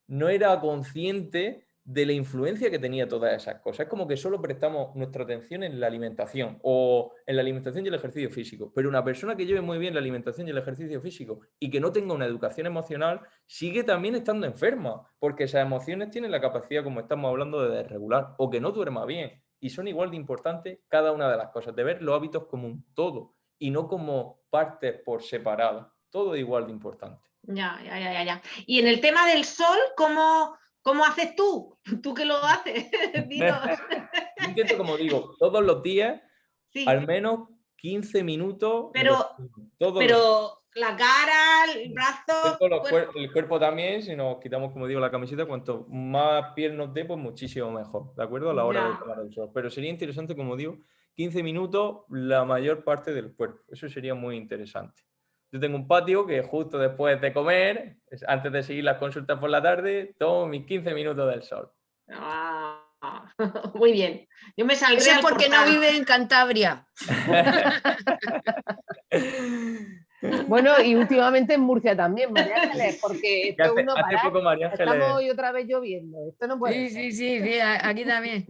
no era consciente de la influencia que tenía todas esas cosas. Es como que solo prestamos nuestra atención en la alimentación o en la alimentación y el ejercicio físico. Pero una persona que lleve muy bien la alimentación y el ejercicio físico y que no tenga una educación emocional, sigue también estando enferma, porque esas emociones tienen la capacidad, como estamos hablando, de desregular o que no duerma bien. Y son igual de importantes cada una de las cosas, de ver los hábitos como un todo y no como partes por separado. Todo igual de importante. Ya. Y en el tema del sol, ¿cómo haces tú? ¿Tú qué lo haces? Dinos. Yo intento, como digo, todos los días, Sí. al menos 15 minutos. Pero la cara, el brazo... El cuerpo también, si nos quitamos, como digo, la camiseta, cuanto más piel nos dé, pues muchísimo mejor, ¿de acuerdo? A la hora de tomar el sol. Pero sería interesante, como digo, 15 minutos la mayor parte del cuerpo. Eso sería muy interesante. Yo tengo un patio que justo después de comer, antes de seguir las consultas por la tarde, tomo mis 15 minutos del sol. Muy bien. Yo me saldré. Eso es porque no vive en Cantabria. Bueno, y últimamente en Murcia también, María Ángeles, porque esto es uno hace poco María Ángeles... Estamos hoy otra vez lloviendo. Esto no puede ser. Sí, aquí también.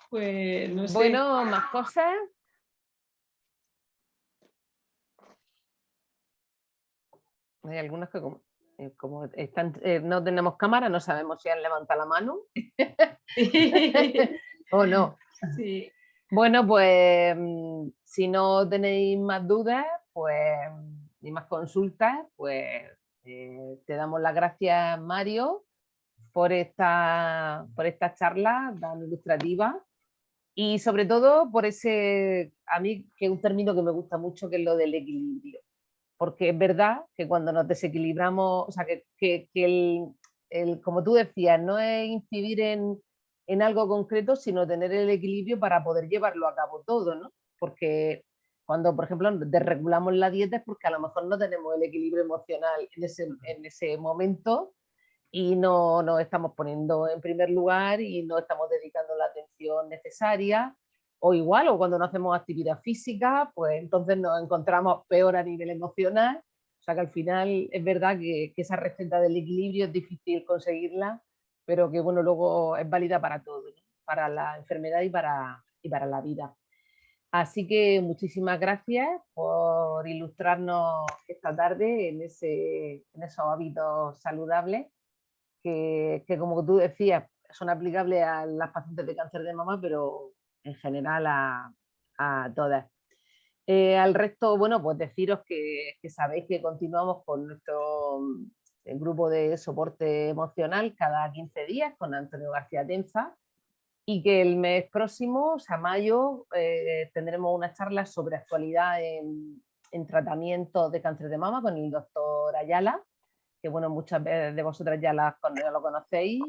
Pues no sé. Bueno, más cosas. Hay algunas que como están, no tenemos cámara, no sabemos si han levantado la mano o no. Sí. Bueno, pues si no tenéis más dudas, pues ni más consultas, pues te damos las gracias, Mario, por esta charla tan ilustrativa y sobre todo por ese, a mí que es un término que me gusta mucho, que es lo del equilibrio. Porque es verdad que cuando nos desequilibramos, o sea, que como tú decías, no es incidir en algo concreto, sino tener el equilibrio para poder llevarlo a cabo todo, ¿no? Porque cuando, por ejemplo, desregulamos la dieta es porque a lo mejor no tenemos el equilibrio emocional en ese momento y no nos estamos poniendo en primer lugar y no estamos dedicando la atención necesaria. O igual, o cuando no hacemos actividad física, pues entonces nos encontramos peor a nivel emocional. O sea que al final es verdad que esa receta del equilibrio es difícil conseguirla, pero que bueno, luego es válida para todo, ¿no? para la enfermedad y para la vida. Así que muchísimas gracias por ilustrarnos esta tarde en esos hábitos saludables que como tú decías, son aplicables a las pacientes de cáncer de mama, pero en general a todas. Al resto, bueno, pues deciros que sabéis que continuamos con nuestro grupo de soporte emocional cada 15 días con Antonio García Tenza, y que el mes próximo, o sea, mayo, tendremos una charla sobre actualidad en tratamiento de cáncer de mama con el doctor Ayala, que bueno, muchas de vosotras ya lo conocéis,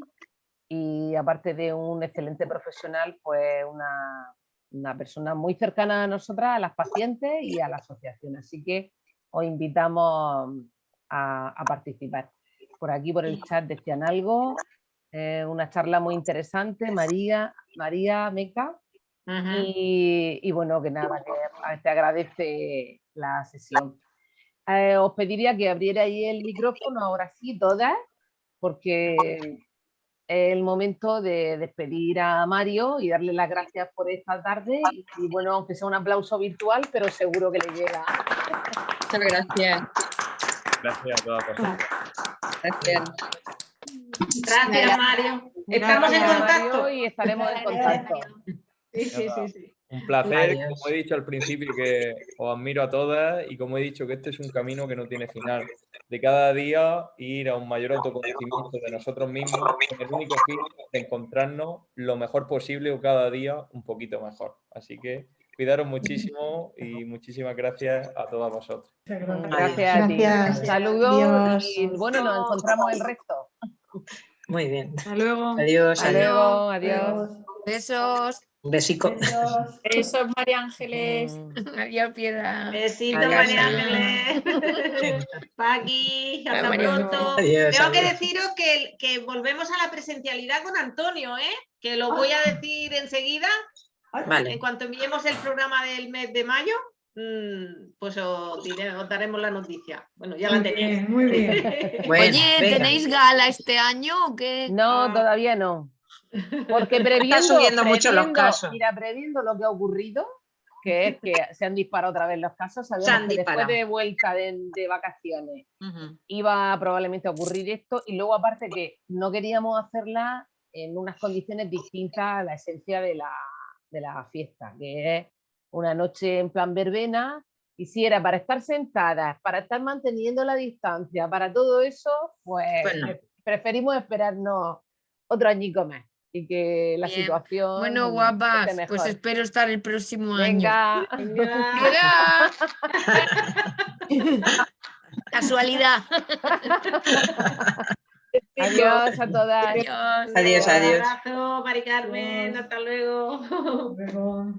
y aparte de un excelente profesional, pues una persona muy cercana a nosotras, a las pacientes y a la asociación. Así que os invitamos a participar. Por aquí, por el chat, decían algo. Una charla muy interesante, María Meca. Y bueno, que nada, que te agradece la sesión. Os pediría que abrierais el micrófono ahora sí, todas, porque es el momento de despedir a Mario y darle las gracias por esta tarde. Y bueno, aunque sea un aplauso virtual, pero seguro que le llega. Muchas gracias. Gracias a todas vosotras. Gracias. Gracias, Mario. Estamos en contacto. Mario, y estaremos en contacto. Sí. Un placer, Adiós. como he dicho al principio, que os admiro a todas, y como he dicho, que este es un camino que no tiene final. De cada día ir a un mayor autoconocimiento de nosotros mismos, con el único fin de encontrarnos lo mejor posible o cada día un poquito mejor. Así que cuidaros muchísimo y muchísimas gracias a todas vosotras. Gracias a ti. Gracias. Un saludo. Adiós. Y bueno, nos encontramos el resto. Muy bien. Hasta luego. Adiós. Hasta luego. Adiós. Besos. Un besico. Besos, María Ángeles. Adiós, Piedad. Besito, Adiós. María Ángeles. Paqui, hasta María pronto. Adiós, Tengo que adiós. deciros que volvemos a la presencialidad con Antonio, que lo voy a decir enseguida. Vale. En cuanto enviemos el programa del mes de mayo, pues os daremos la noticia. Bueno, ya la tenéis. Muy bien. Bueno, Oye, venga. ¿tenéis gala este año o qué? No, todavía no. Porque subiendo mucho los casos. Mira, previendo lo que ha ocurrido, que es que se han disparado otra vez los casos, sabíamos que después de vuelta de vacaciones iba probablemente a ocurrir esto, y luego aparte que no queríamos hacerla en unas condiciones distintas a la esencia de la fiesta, que es una noche en plan verbena, y si era para estar sentadas, para estar manteniendo la distancia, para todo eso, pues Bueno. preferimos esperarnos otro añico más y que la Bien. situación Bueno, esté guapas, mejor. pues espero estar el próximo año. Venga. Casualidad. Adiós a todas. Adiós. Adiós, adiós. Un abrazo, Mari Carmen. Hasta luego. Luego.